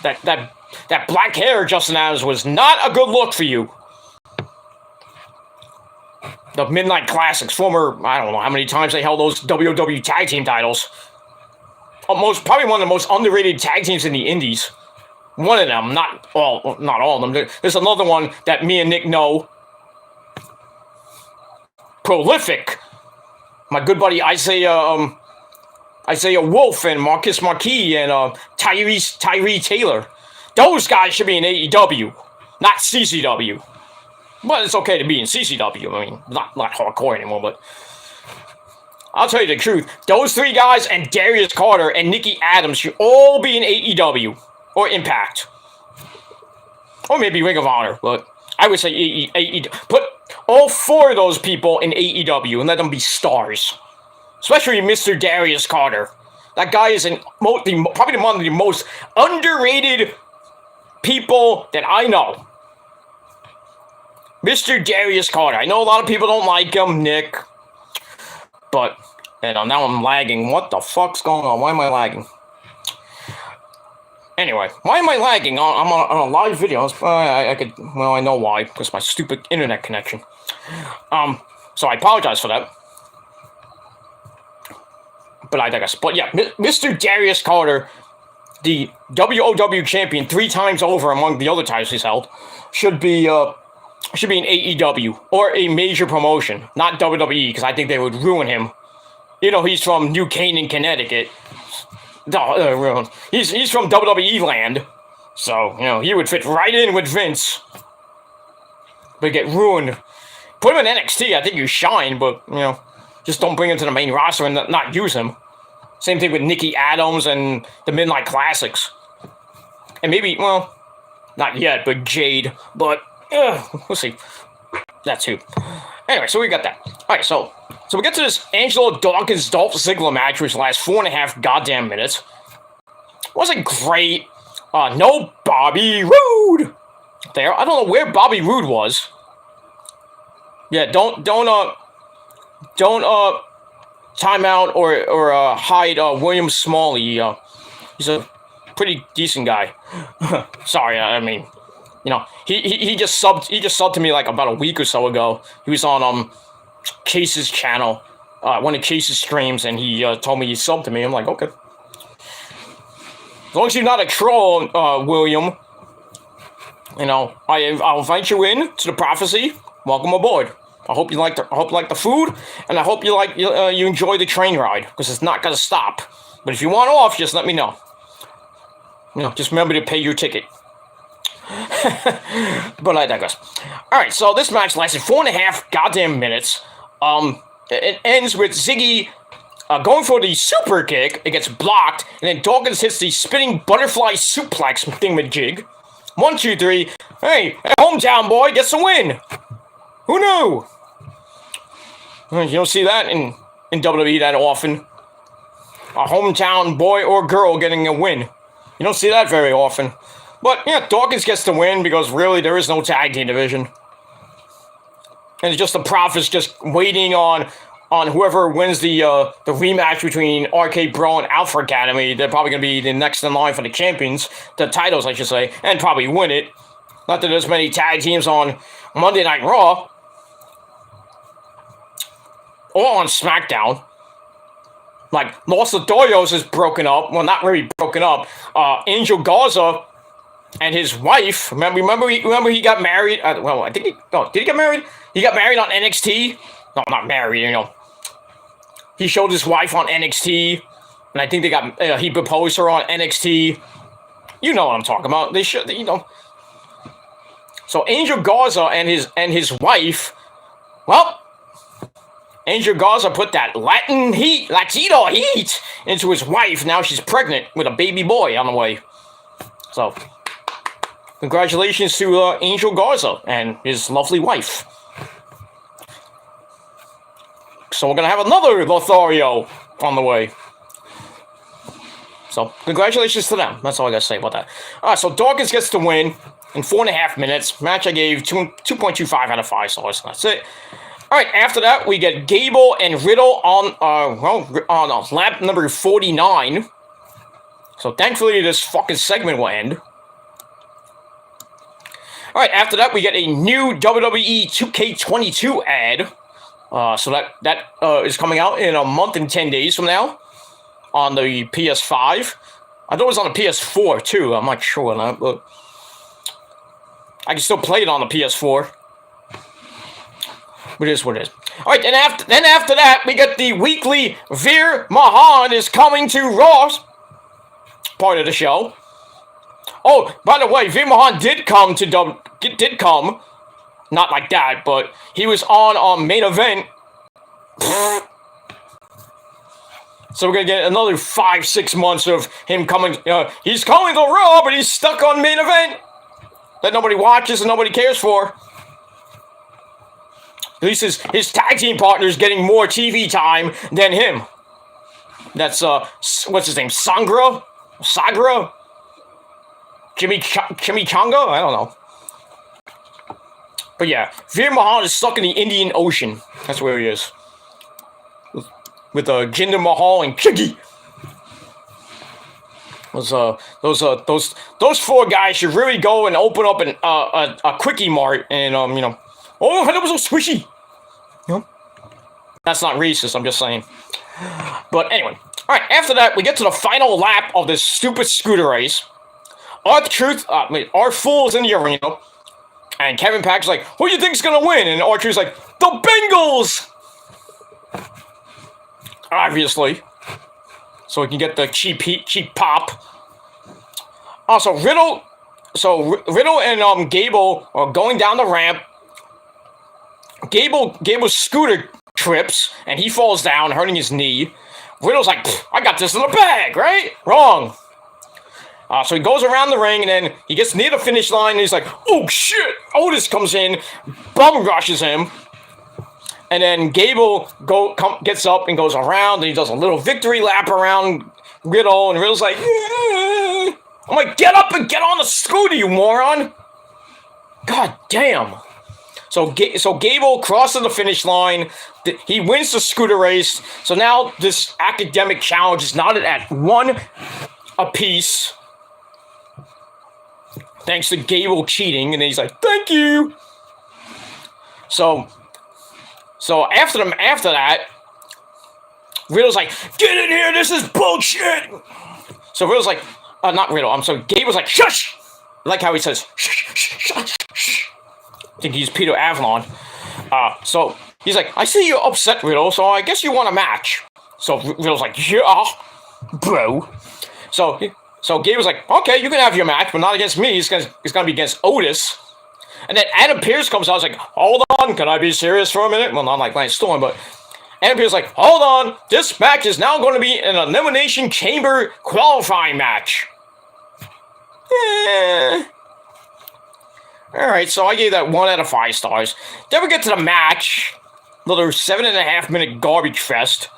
That black hair, Justin Adams, was not a good look for you. The Midnight Classics, former, I don't know how many times they held those WW tag team titles. Probably one of the most underrated tag teams in the indies. One of them, not all of them. There's another one that me and Nick know. Prolific. My good buddy Isaiah Wolf and Marcus Marquis and Tyree Taylor. Those guys should be in AEW, not CCW. But it's okay to be in CCW. I mean, not hardcore anymore, but I'll tell you the truth. Those three guys and Darius Carter and Nikki Adams should all be in AEW or Impact. Or maybe Ring of Honor, but I would say AEW. Put all four of those people in AEW and let them be stars. Especially Mr. Darius Carter. That guy is probably one of the most underrated people that I know. Mr. Darius Carter. I know a lot of people don't like him, Nick. But, now I'm lagging. What the fuck's going on? Why am I lagging? Anyway, why am I lagging? I'm on a live video. I could, well, I know why, because my stupid internet connection. So I apologize for that. But I digress. But yeah, Mr. Darius Carter, the WOW champion 3 times over among the other titles he's held, should be in AEW or a major promotion, not WWE, because I think they would ruin him. You know, he's from New Canaan, Connecticut. He's from WWE land, so you know he would fit right in with Vince. But get ruined. Put him in NXT, I think you shine, but you know, just don't bring him to the main roster and not use him. Same thing with Nikki Adams and the Midnight Classics, and maybe, well, not yet, but Jade. But we'll see. That's who. Anyway, so we got that. All right, so we get to this Angelo Dawkins Dolph Ziggler match, which lasts 4.5 goddamn minutes. Wasn't great. No Bobby Roode there. I don't know where Bobby Roode was. Yeah, don't time out or hide William Smalley. He's a pretty decent guy. Sorry, I mean, you know, he just subbed to me like about a week or so ago. He was on Case's channel, one of Case's streams, and he told me he subbed to me. I'm like, okay. As long as you're not a troll, William, you know, I'll invite you in to the prophecy. Welcome aboard. I hope you like the food, and I hope you enjoy the train ride, because it's not gonna stop. But if you want off, just let me know. You know, just remember to pay your ticket. But I digress. Alright, so this match lasted 4.5 goddamn minutes. It ends with Ziggy going for the super kick. It gets blocked, and then Dawkins hits the spinning butterfly suplex thingamajig. 1, 2, 3. Hey, hometown boy gets a win. Who knew? You don't see that in WWE that often. A hometown boy or girl getting a win. You don't see that very often. But, yeah, Dawkins gets the win because really there is no tag team division. And it's just the Profits just waiting on whoever wins the rematch between RK Bro and Alpha Academy. They're probably going to be the next in line for the champions. The titles, I should say. And probably win it. Not that there's many tag teams on Monday Night Raw. Or on SmackDown. Like, Los Doyos is broken up. Well, not really broken up. Angel Garza and his wife. Remember he got married? Well, I think did he get married? He got married on NXT. No, not married. You know, he showed his wife on NXT, and I think they got he proposed her on NXT. You know what I'm talking about. They should, you know. So Angel Garza and his wife. Well, Angel Garza put that Latino heat into his wife. Now she's pregnant with a baby boy on the way. So, congratulations to Angel Garza and his lovely wife. So we're going to have another Lothario on the way. So, congratulations to them. That's all I got to say about that. Alright, so Dawkins gets the win in 4.5 minutes. Match I gave 2.25 out of 5 stars. That's it. Alright, after that, we get Gable and Riddle on lap number 49. So, thankfully, this fucking segment will end. Alright, after that, we get a new WWE 2K22 ad. So that is coming out in a month and 10 days from now on the PS5. I thought it was on the PS4 too. I'm not sure on that, but I can still play it on the PS4. But it is what it is. All right, then after that, we get the weekly Veer Mahan is coming to Raw part of the show. Oh, by the way, Veer Mahan did come. Not like that, but he was on main event. So we're going to get another 5-6 months of him coming. He's coming to Raw, but he's stuck on main event that nobody watches and nobody cares for. At least his tag team partner is getting more TV time than him. That's, what's his name? Sagra? Chimichanga? I don't know. But yeah, Veer Mahan is stuck in the Indian Ocean. That's where he is. With Jinder Mahal and Chiggy. Those four guys should really go and open up a quickie mart and oh, that was so squishy. You know, that's not racist. I'm just saying. But anyway, all right. After that, we get to the final lap of this stupid scooter race. R-Fool is in the arena, and Kevin Pack's like, "Who do you think's gonna win?" And R-Truth's like, "The Bengals." Obviously, so we can get the cheap pop. Also, Riddle and Gable are going down the ramp. Gable's scooter trips, and he falls down, hurting his knee. Riddle's like, "I got this in the bag, right?" Wrong. So he goes around the ring, and then he gets near the finish line, and he's like, "Oh shit!" Otis comes in, bum rushes him, and then Gable gets up and goes around, and he does a little victory lap around Riddle, and Riddle's like, "Yeah." I'm like, "Get up and get on the scooter, you moron!" God damn. So Gable crosses the finish line. He wins the scooter race. So now this academic challenge is knotted at 1 apiece. Thanks to Gable cheating, and then he's like, "Thank you." So after that, Riddle's like, "Get in here, this is bullshit." So Riddle's like, not Riddle, I'm sorry, Gable's like, "Shush!" I like how he says, "Shh, shh, shh, shh." I think he's Peter Avalon. So he's like, "I see you're upset, Riddle, so I guess you want a match." So Riddle's like, "Yeah, bro." So Gable's like, "Okay, you can have your match, but not against me. It's gonna be against Otis." And then Adam Pearce comes out. I was like, "Hold on, can I be serious for a minute?" Well, not like Lance Storm, but Adam Pearce like, "Hold on, this match is now going to be an Elimination Chamber qualifying match." Alright, so I gave that 1 out of 5 stars. Then we get to the match. Another 7.5-minute garbage fest.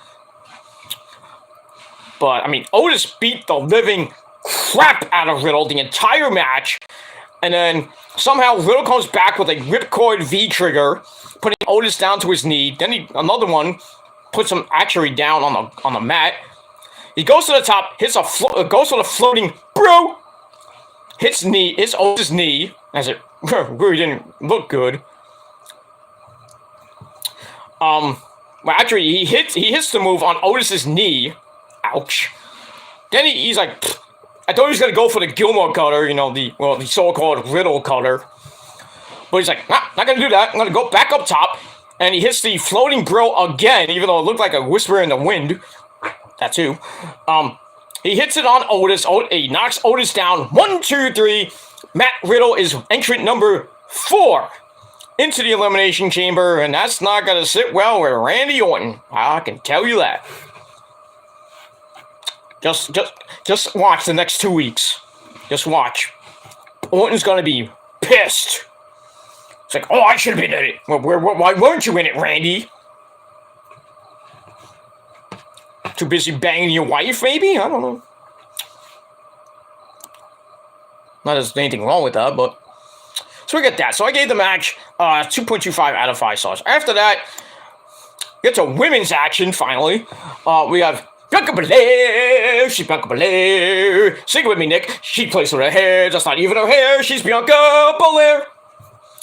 But, I mean, Otis beat the living crap out of Riddle the entire match. And then somehow Riddle comes back with a ripcord V-trigger, putting Otis down to his knee. Then another one puts him actually down on the mat. He goes to the top, goes for the floating bro. Hits Otis' knee, as it really didn't look good. Well, actually, he hits the move on Otis' knee. Ouch. Then he's like, "Pfft." I thought he was gonna go for the Gilmore cutter, the so-called Riddle cutter. But he's like, "Nah, not gonna do that. I'm gonna go back up top." And he hits the floating bro again, even though it looked like a whisper in the wind. That too. He hits it on Otis. He knocks Otis down. 1, 2, 3. Matt Riddle is entrant number 4 into the Elimination Chamber, and that's not going to sit well with Randy Orton. I can tell you that. Just watch the next 2 weeks. Just watch. Orton's going to be pissed. It's like, "Oh, I should have been in it. Well, why weren't you in it, Randy? Too busy banging your wife, maybe? I don't know. Not there's anything wrong with that, but..." So we get that. So I gave the match 2.25 out of 5 stars. After that, get to women's action, finally. We have Bianca Belair. She's Bianca Belair. Sing it with me, Nick. She plays with her hair. That's not even her hair. She's Bianca Belair.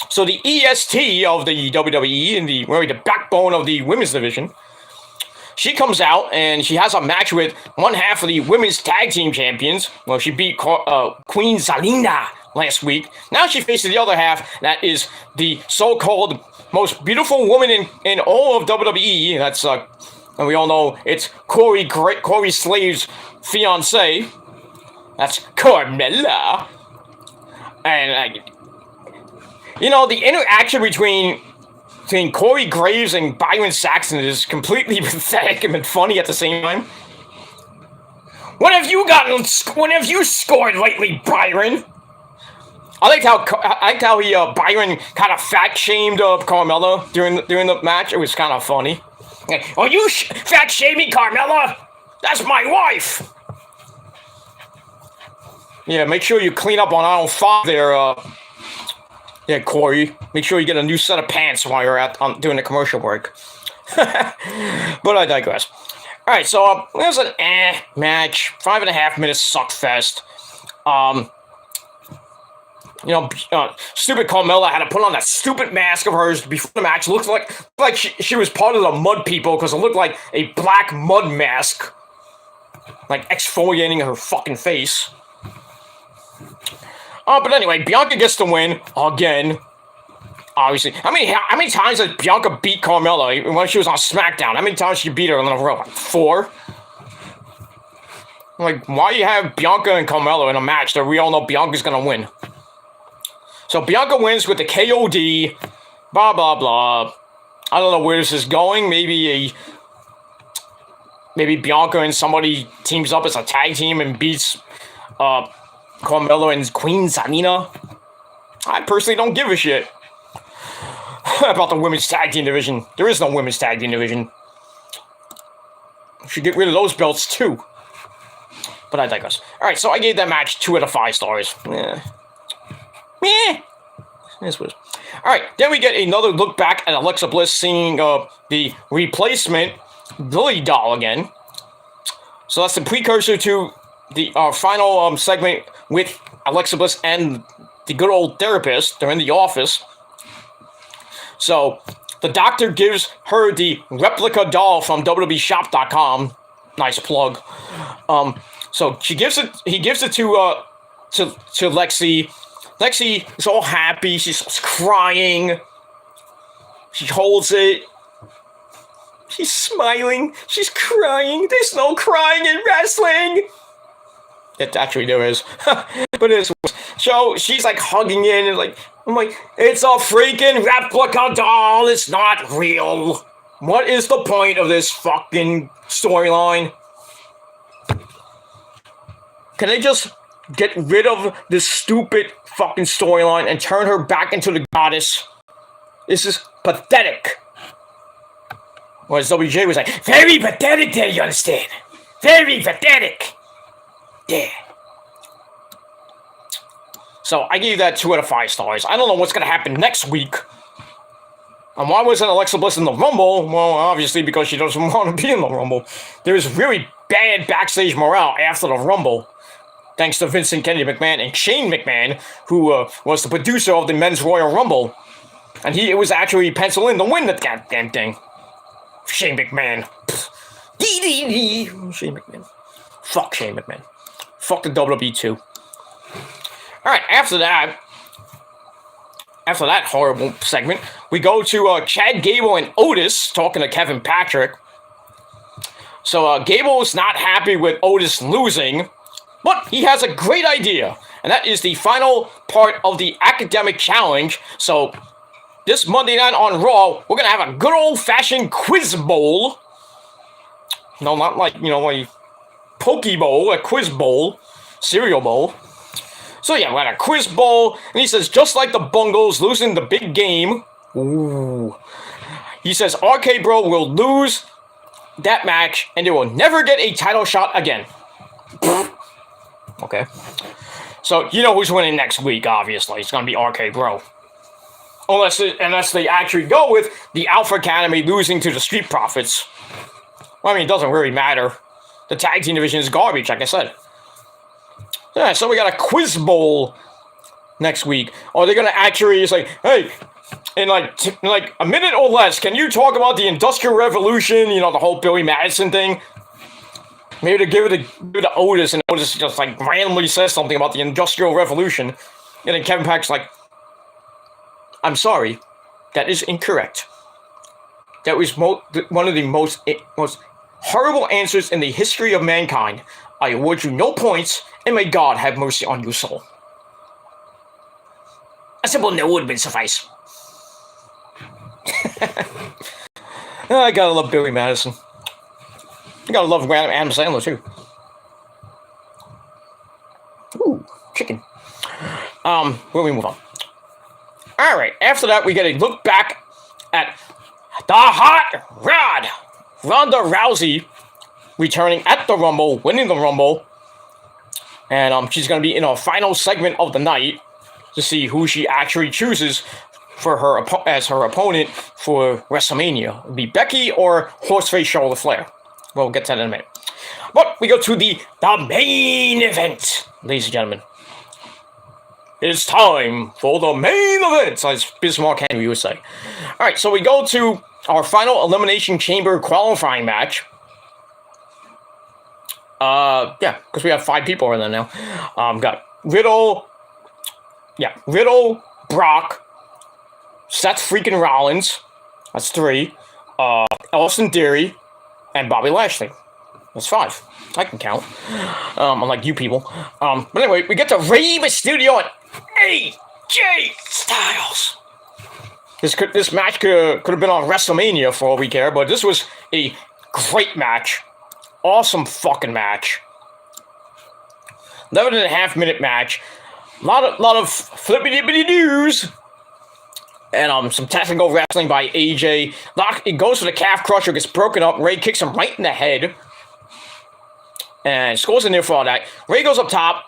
So the EST of the WWE and the backbone of the women's division, she comes out and she has a match with one half of the women's tag team champions. Well, she beat Queen Zelina last week. Now she faces the other half. That is the so-called most beautiful woman in all of WWE. That's and we all know it's Corey Slave's fiance. That's Carmella. And the interaction between Corey Graves and Byron Saxton is completely pathetic and funny at the same time. What have you scored lately, Byron? I liked how Byron kind of fat shamed Carmella during the match. It was kind of funny. "Oh, you fat shaming Carmella? That's my wife." Yeah, make sure you clean up on aisle 5 there. Yeah, Corey. Make sure you get a new set of pants while you're doing the commercial break. But I digress. Alright, so it was an match. 5.5 minutes suck fest. Stupid Carmella had to put on that stupid mask of hers before the match. It looked like she was part of the mud people because it looked like a black mud mask. Like exfoliating her fucking face. But anyway, Bianca gets the win again. Obviously, how many times has Bianca beat Carmella when she was on SmackDown? How many times she beat her in a row? Like 4. Like, why do you have Bianca and Carmella in a match that we all know Bianca's gonna win? So Bianca wins with the KOD. Blah blah blah. I don't know where this is going. Maybe Bianca and somebody teams up as a tag team and beats Carmella and Queen Zelina. I personally don't give a shit about the women's tag team division. There is no women's tag team division. Should get rid of those belts too. But I digress. Alright, so I gave that match 2 out of 5 stars. This was. Alright, then we get another look back at Alexa Bliss seeing the replacement Lily doll again. So that's the precursor to the final segment with Alexa Bliss and the good old therapist. They're in the office. So the doctor gives her the replica doll from WWEshop.com. Nice plug. So he gives it to Lexi. Lexi is all happy. She's crying. She holds it. She's smiling. She's crying. There's no crying in wrestling. Actually, there is. But it is. So she's like hugging it and I'm like, it's a freaking replica doll. It's not real. What is the point of this fucking storyline? Can they just get rid of this stupid fucking storyline and turn her back into the goddess? This is pathetic. Whereas WJ was like, very pathetic there, you understand? Very pathetic. Yeah. So I gave that 2 out of 5 stars. I don't know what's going to happen next week. And why wasn't Alexa Bliss in the Rumble? Well, obviously because she doesn't want to be in the Rumble. There was really bad backstage morale after the Rumble. Thanks to Vincent Kennedy McMahon and Shane McMahon, who was the producer of the Men's Royal Rumble. And he was actually penciled in to win that goddamn thing. Shane McMahon. Shane McMahon. Fuck Shane McMahon. Fuck the WWE too. Alright, after that horrible segment, we go to Chad Gable and Otis talking to Kevin Patrick. So Gable's not happy with Otis losing, but he has a great idea, and that is the final part of the academic challenge. So this Monday night on Raw, we're going to have a good old-fashioned quiz bowl. No, not like, a poke bowl, a quiz bowl, cereal bowl. So yeah, we got a quiz bowl, and he says, just like the Bungles losing the big game, ooh. He says, RK Bro will lose that match, and they will never get a title shot again. Okay. So, you know who's winning next week, obviously. It's going to be RK Bro. Unless they actually go with the Alpha Academy losing to the Street Profits. Well, I mean, it doesn't really matter. The tag team division is garbage, like I said. Yeah, so we got a quiz bowl next week. Or they're going to actually say, hey, in like a minute or less, can you talk about the Industrial Revolution, the whole Billy Madison thing? Maybe to give it to Otis, and Otis just randomly says something about the Industrial Revolution. And then Kevin Pack's like, I'm sorry, that is incorrect. That was one of the most horrible answers in the history of mankind. I award you no points, and may God have mercy on your soul. A simple no would have been suffice. I gotta love Billy Madison. I gotta love Adam Sandler, too. Ooh, chicken. Where we move on? Alright, after that, we get a look back at the Hot Rod. Ronda Rousey returning at the Rumble, winning the Rumble. And she's going to be in our final segment of the night to see who she actually chooses for as her opponent for WrestleMania. It'll be Becky or Horseface Charlotte Flair. We'll get to that in a minute. But we go to the main event, ladies and gentlemen. It's time for the main event, as Bismarck Henry would say. Alright, so we go to our final Elimination Chamber qualifying match. Yeah, because we have 5 people in there now. Got Riddle, Brock, Seth freaking Rollins, that's 3, Austin Theory, and Bobby Lashley. That's 5. I can count. Unlike you people. But anyway, we get to Rey Mysterio and AJ Styles. This match could have been on WrestleMania for all we care, but this was a great match. Awesome fucking match. 11.5-minute match. Lot of flippity-dippity-doos. And some technical wrestling by AJ. It goes for the calf crusher, gets broken up. Rey kicks him right in the head. And scores in there for all that. Rey goes up top.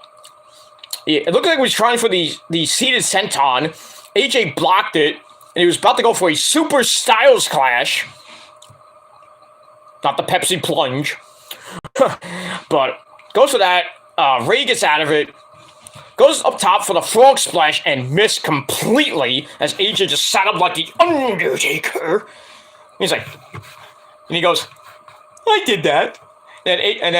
It looked like he was trying for the seated senton. AJ blocked it. And he was about to go for a Super Styles Clash. Not the Pepsi Plunge. But goes for that. Rey gets out of it. Goes up top for the Frog Splash and missed completely as AJ just sat up like the Undertaker. He's like, and he goes, I did that. And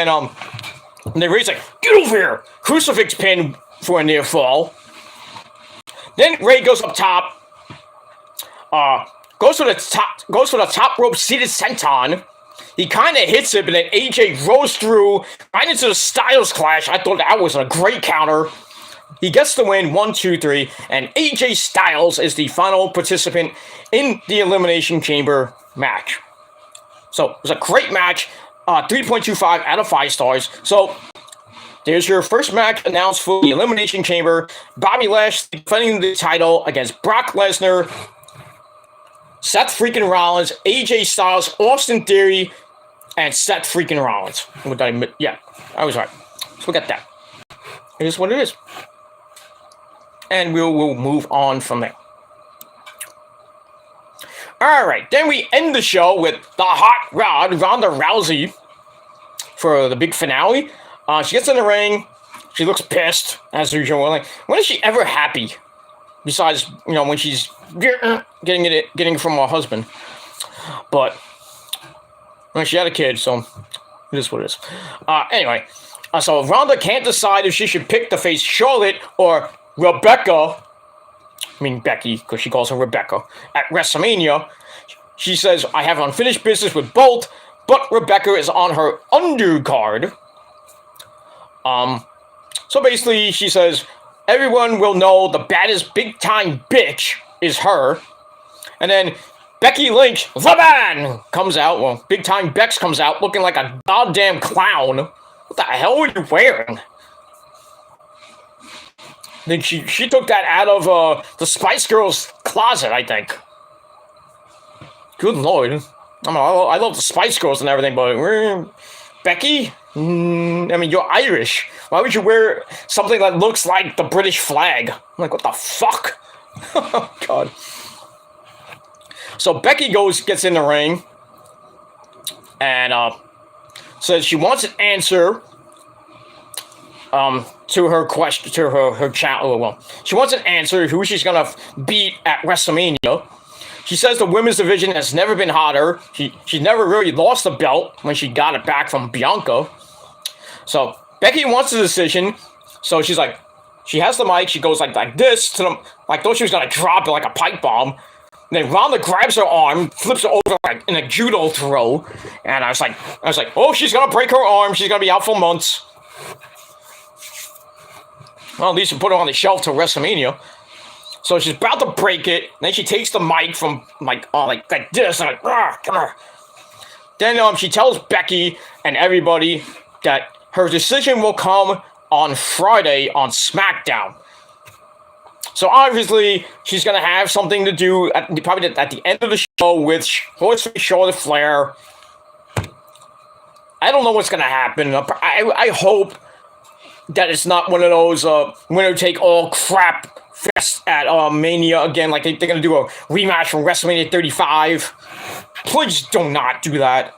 then Rey's like, get over here! Crucifix pin for a near fall. Then Rey goes up top. Goes for the top rope seated senton. He kind of hits it, but then AJ rolls through right into the Styles Clash. I thought that was a great counter. He gets the win, 1, 2, 3, and AJ Styles is the final participant in the Elimination Chamber match. So, it was a great match. 3.25 out of 5 stars. So, there's your first match announced for the Elimination Chamber. Bobby Lashley defending the title against Brock Lesnar, Seth freaking Rollins, AJ Styles, Austin Theory, and Seth freaking Rollins. Yeah, I was right. So we got that. It is what it is. And we'll move on from there. Alright, then we end the show with the Hot Rod, Ronda Rousey, for the big finale. She gets in the ring. She looks pissed, as usual. Like, when is she ever happy? Besides, when she's getting it from her husband. But she had a kid, so it is what it is. Anyway, so Ronda can't decide if she should pick to face Charlotte or Rebecca. I mean Becky, because she calls her Rebecca. At WrestleMania, she says, I have unfinished business with both, but Rebecca is on her undercard. So basically, she says, everyone will know the baddest big-time bitch is her. And then Becky Lynch, the man, comes out. Well, big-time Bex comes out looking like a goddamn clown. What the hell are you wearing? Then she took that out of the Spice Girls closet, I think. Good Lord. I mean, I love the Spice Girls and everything, but Becky? I mean, you're Irish. Why would you wear something that looks like the British flag? I'm like, what the fuck? Oh, God. So Becky gets in the ring and says she wants an answer to her question, to her challenge. Well, she wants an answer who she's gonna beat at WrestleMania. She says the women's division has never been hotter. She never really lost the belt when she got it back from Bianca. So Becky wants a decision. So she's like, she has the mic. She goes like this to them, like though she was gonna drop it like a pipe bomb. And then Ronda grabs her arm, flips it over like in a judo throw, and I was like, oh, she's gonna break her arm. She's gonna be out for months. Well, at least you put her on the shelf till WrestleMania. So she's about to break it. Then she takes the mic from like this, and come here. Then she tells Becky and everybody that her decision will come on Friday on SmackDown. So obviously she's gonna have something to do probably at the end of the show with Charlotte Flair. I don't know what's gonna happen. I hope that it's not one of those winner take all crap fest at Mania again, like they're gonna do a rematch from WrestleMania 35. Please do not do that.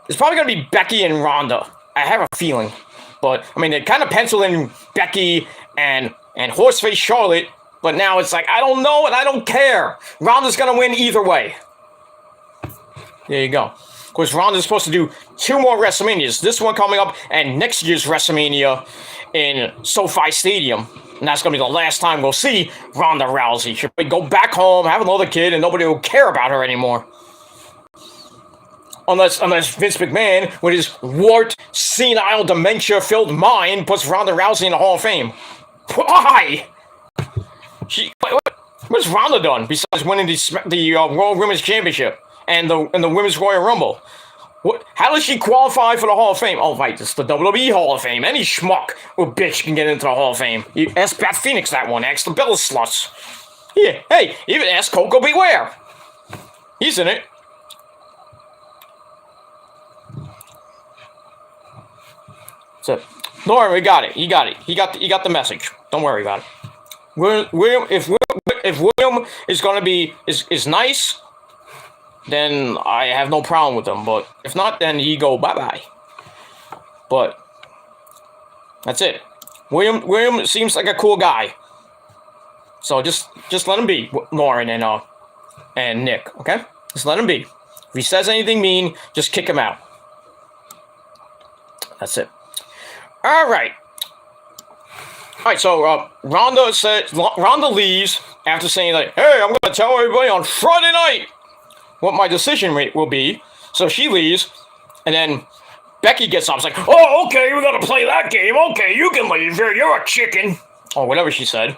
it's probably going to be Becky and Ronda. I have a feeling. But, I mean, they kind of penciled in Becky and Horseface Charlotte, but now it's like, I don't know and I don't care. Ronda's going to win either way. There you go. Of course, Ronda's supposed to do 2 more WrestleManias. This one coming up and next year's WrestleMania in SoFi Stadium. And that's going to be the last time we'll see Ronda Rousey. She'll go back home, have another kid, and nobody will care about her anymore. Unless Vince McMahon, with his warped, senile, dementia-filled mind, puts Ronda Rousey in the Hall of Fame. Why? What's Ronda done besides winning the World Women's Championship and the Women's Royal Rumble? How does she qualify for the Hall of Fame? Oh, right, it's the WWE Hall of Fame. Any schmuck or bitch can get into the Hall of Fame. You ask Beth Phoenix that one. Ask the Bella Sluts. Yeah, hey, even ask Coco Beware. He's in it. So, don't worry, we got it. He got it. He got the message. Don't worry about it. If William is gonna be is nice, then I have no problem with him. But if not, then he go bye-bye. But that's it. William seems like a cool guy. So just let him be, Lauren and Nick, okay? Just let him be. If he says anything mean, just kick him out. That's it. All right. So Ronda leaves after saying like, "Hey, I'm gonna tell everybody on Friday night what my decision will be." So she leaves, and then Becky gets up. It's like, "Oh, okay, we're gonna play that game. Okay, you can leave here. You're a chicken," or whatever she said.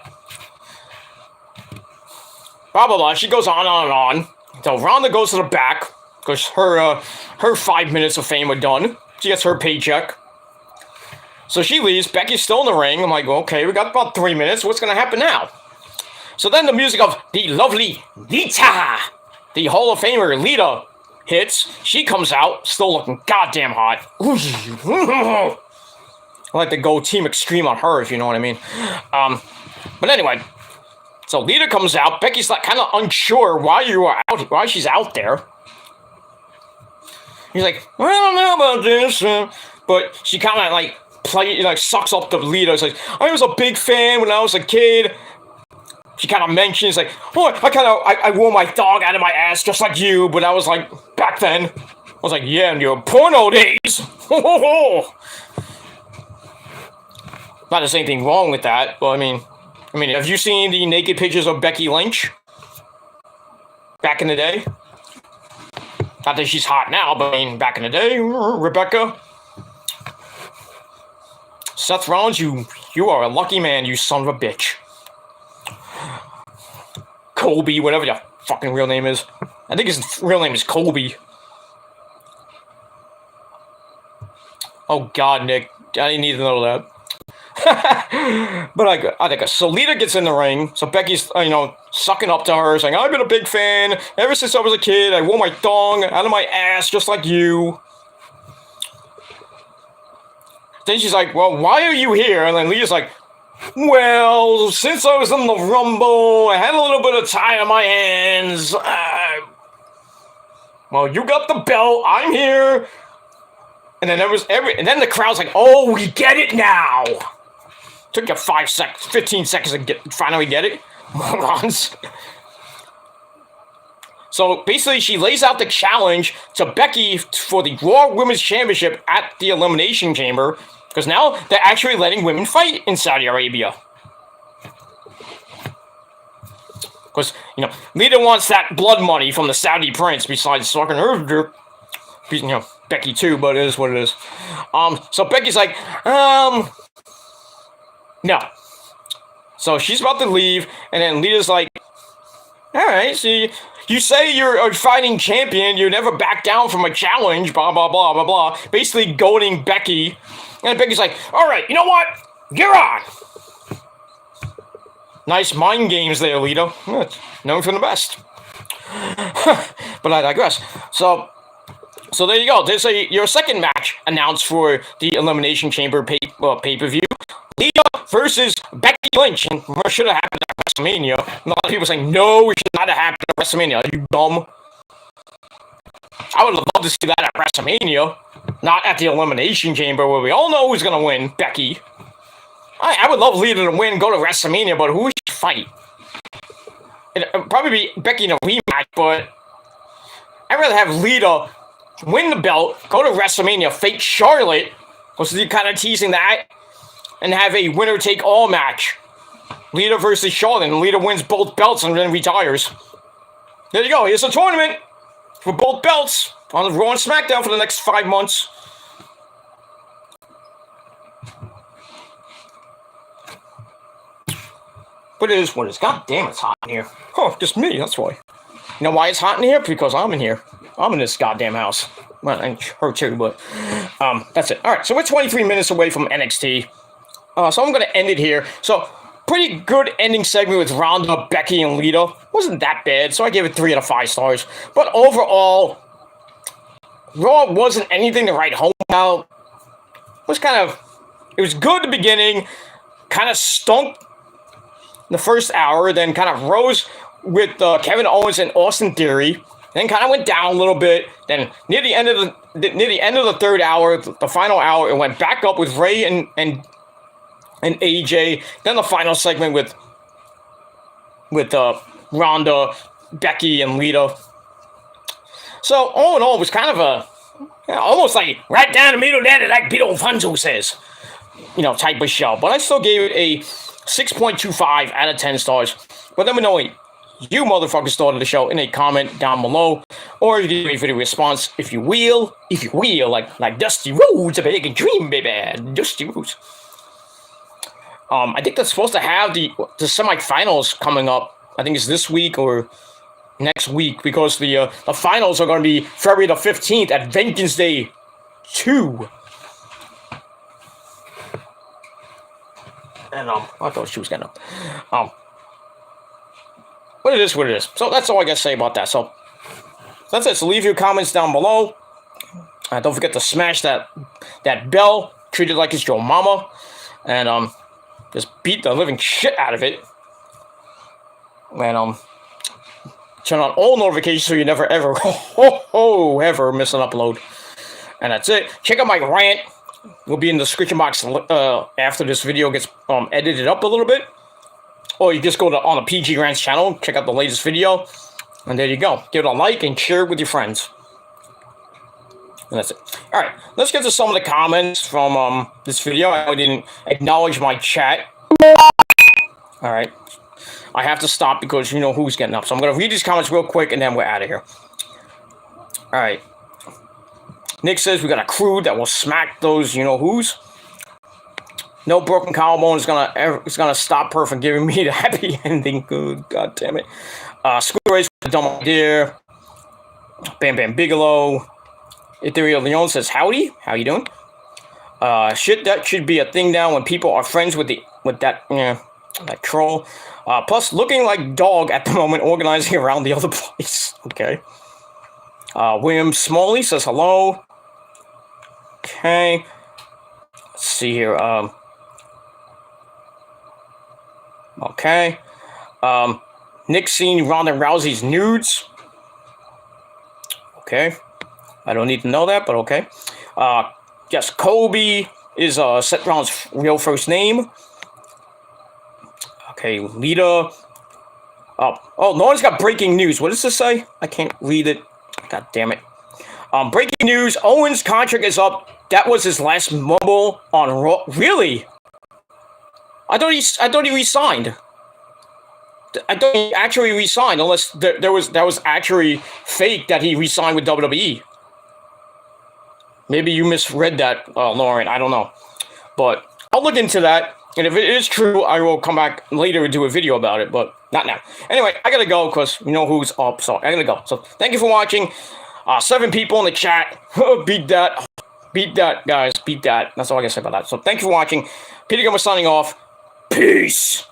Blah blah blah. She goes on and on. So Ronda goes to the back because her 5 minutes of fame are done. She gets her paycheck. So she leaves. Becky's still in the ring. I'm like, okay, we got about 3 minutes. What's going to happen now? So then the music of the lovely Lita, the Hall of Famer Lita, hits. She comes out, still looking goddamn hot. I like to go Team Extreme on her, if you know what I mean. But anyway, so Lita comes out. Becky's like kind of unsure why she's out there. He's like, well, I don't know about this, but she kind of like sucks up the Lita. It's like, I was a big fan when I was a kid. She kind of mentions like, oh, I wore my dog out of my ass just like you, but I was like back then. I was like, yeah, in your porno days. Not that there's anything wrong with that, but I mean, have you seen the naked pictures of Becky Lynch back in the day? Not that she's hot now, but I mean, back in the day, Rebecca. Seth Rollins, you are a lucky man, you son of a bitch. Colby, whatever your fucking real name is. I think his real name is Colby. Oh God, Nick, I didn't need to know that. But I think so. Lita gets in the ring. So Becky's, sucking up to her, saying, "I've been a big fan ever since I was a kid. I wore my dong out of my ass just like you." Then she's like, "Well, why are you here?" And then Lita's like, "Well, since I was in the Rumble, I had a little bit of time on my hands. Well, you got the belt. I'm here." And then the crowd's like, "Oh, we get it now." Took you 15 seconds to finally get it, morons. So basically, she lays out the challenge to Becky for the Raw Women's Championship at the Elimination Chamber, because now they're actually letting women fight in Saudi Arabia. Because, Lita wants that blood money from the Saudi prince, besides sucking her, Becky too, but it is what it is. So Becky's like, no. So she's about to leave, and then Lita's like, alright, so you say you're a fighting champion, you never back down from a challenge, blah, blah, blah, blah, blah. Basically goading Becky. And Becky's like, alright, you know what? You're on. Nice mind games there, Lita. Known for the best. But I digress. So there you go. There's your second match announced for the Elimination Chamber pay-per-view. Lita versus Becky Lynch. And what should have happened at WrestleMania? And a lot of people saying, no, it should not have happened at WrestleMania. Are you dumb? I would love to see that at WrestleMania, not at the Elimination Chamber where we all know who's gonna win, Becky. I would love Lita to win, go to WrestleMania, but who should fight? It'd probably be Becky in a rematch, but I'd rather have Lita win the belt, go to WrestleMania, fake Charlotte, was kind of teasing that, and have a winner-take-all match. Lita versus Charlotte, and Lita wins both belts and then retires. There you go, here's a tournament for both belts on Raw and SmackDown for the next 5 months. But it is what it is. God damn, it's hot in here. Oh, just me, that's why. You know why it's hot in here? Because I'm in here. I'm in this goddamn house. Well, and her too, but that's it. Alright, so we're 23 minutes away from NXT. So I'm going to end it here. So, pretty good ending segment with Ronda, Becky, and Lita. Wasn't that bad, so I gave it 3 out of 5 stars. But overall, Raw wasn't anything to write home about. It was good at the beginning, kind of stunk the first hour, then kind of rose with Kevin Owens and Austin Theory, then kind of went down a little bit. Then near the end of the third hour, the final hour, it went back up with Ray and AJ. Then the final segment with Ronda, Becky, and Lita. So all in all, it was kind of almost like right down the middle there, like Pete Alfonso says, type of show. But I still gave it a 6.25 out of 10 stars. But let me know what you motherfuckers thought of the show in a comment down below. Or you can give me a video response if you will, like Dusty Rhodes, a big dream, baby. Dusty Rhodes. I think they're supposed to have the semifinals coming up. I think it's this week or next week, because the finals are going to be February the 15th at Vengeance Day 2. And I thought she was getting up. But it is what it is. So that's all I got to say about that. So that's it. So leave your comments down below. Don't forget to smash that bell. Treat it like it's your mama. And just beat the living shit out of it. And turn on all notifications so you never ever ever miss an upload. And that's it. Check out my rant. Will be in the description box after this video gets edited up a little bit. Or you just go on the PG Grants channel, check out the latest video, and there you go. Give it a like and share it with your friends. And that's it. Alright, let's get to some of the comments from this video. I didn't acknowledge my chat. Alright. I have to stop because you know who's getting up. So I'm going to read these comments real quick and then we're out of here. Alright. Nick says we got a crew that will smack those you-know-whos. No broken collarbone is gonna stop her from giving me the happy ending. Good, God damn it. School race with a dumb idea. Bam Bam Bigelow. Ethereal Leon says howdy. How you doing? Shit, that should be a thing now when people are friends with that troll. Plus, looking like dog at the moment, organizing around the other place. Okay. William Smalley says hello. Okay. Let's see here. Okay. Nick seen Ronda Rousey's nudes. Okay. I don't need to know that, but okay. Yes, Kobe is Seth Rollins' real first name. Okay, Lita. Oh, no one's got breaking news. What does this say? I can't read it. God damn it. Breaking news. Owens' contract is up. That was his last mumble on Raw. Really? I thought he resigned. I thought he actually resigned, unless that was actually fake that he resigned with WWE. Maybe you misread that, Lauren. I don't know, but I'll look into that. And if it is true, I will come back later and do a video about it, but not now. Anyway, I gotta go because you know who's up, so I gotta go. So thank you for watching. 7 people in the chat. Beat that. Beat that, guys. Beat that. That's all I gotta say about that. So thank you for watching. Peter Gummer signing off. Peace.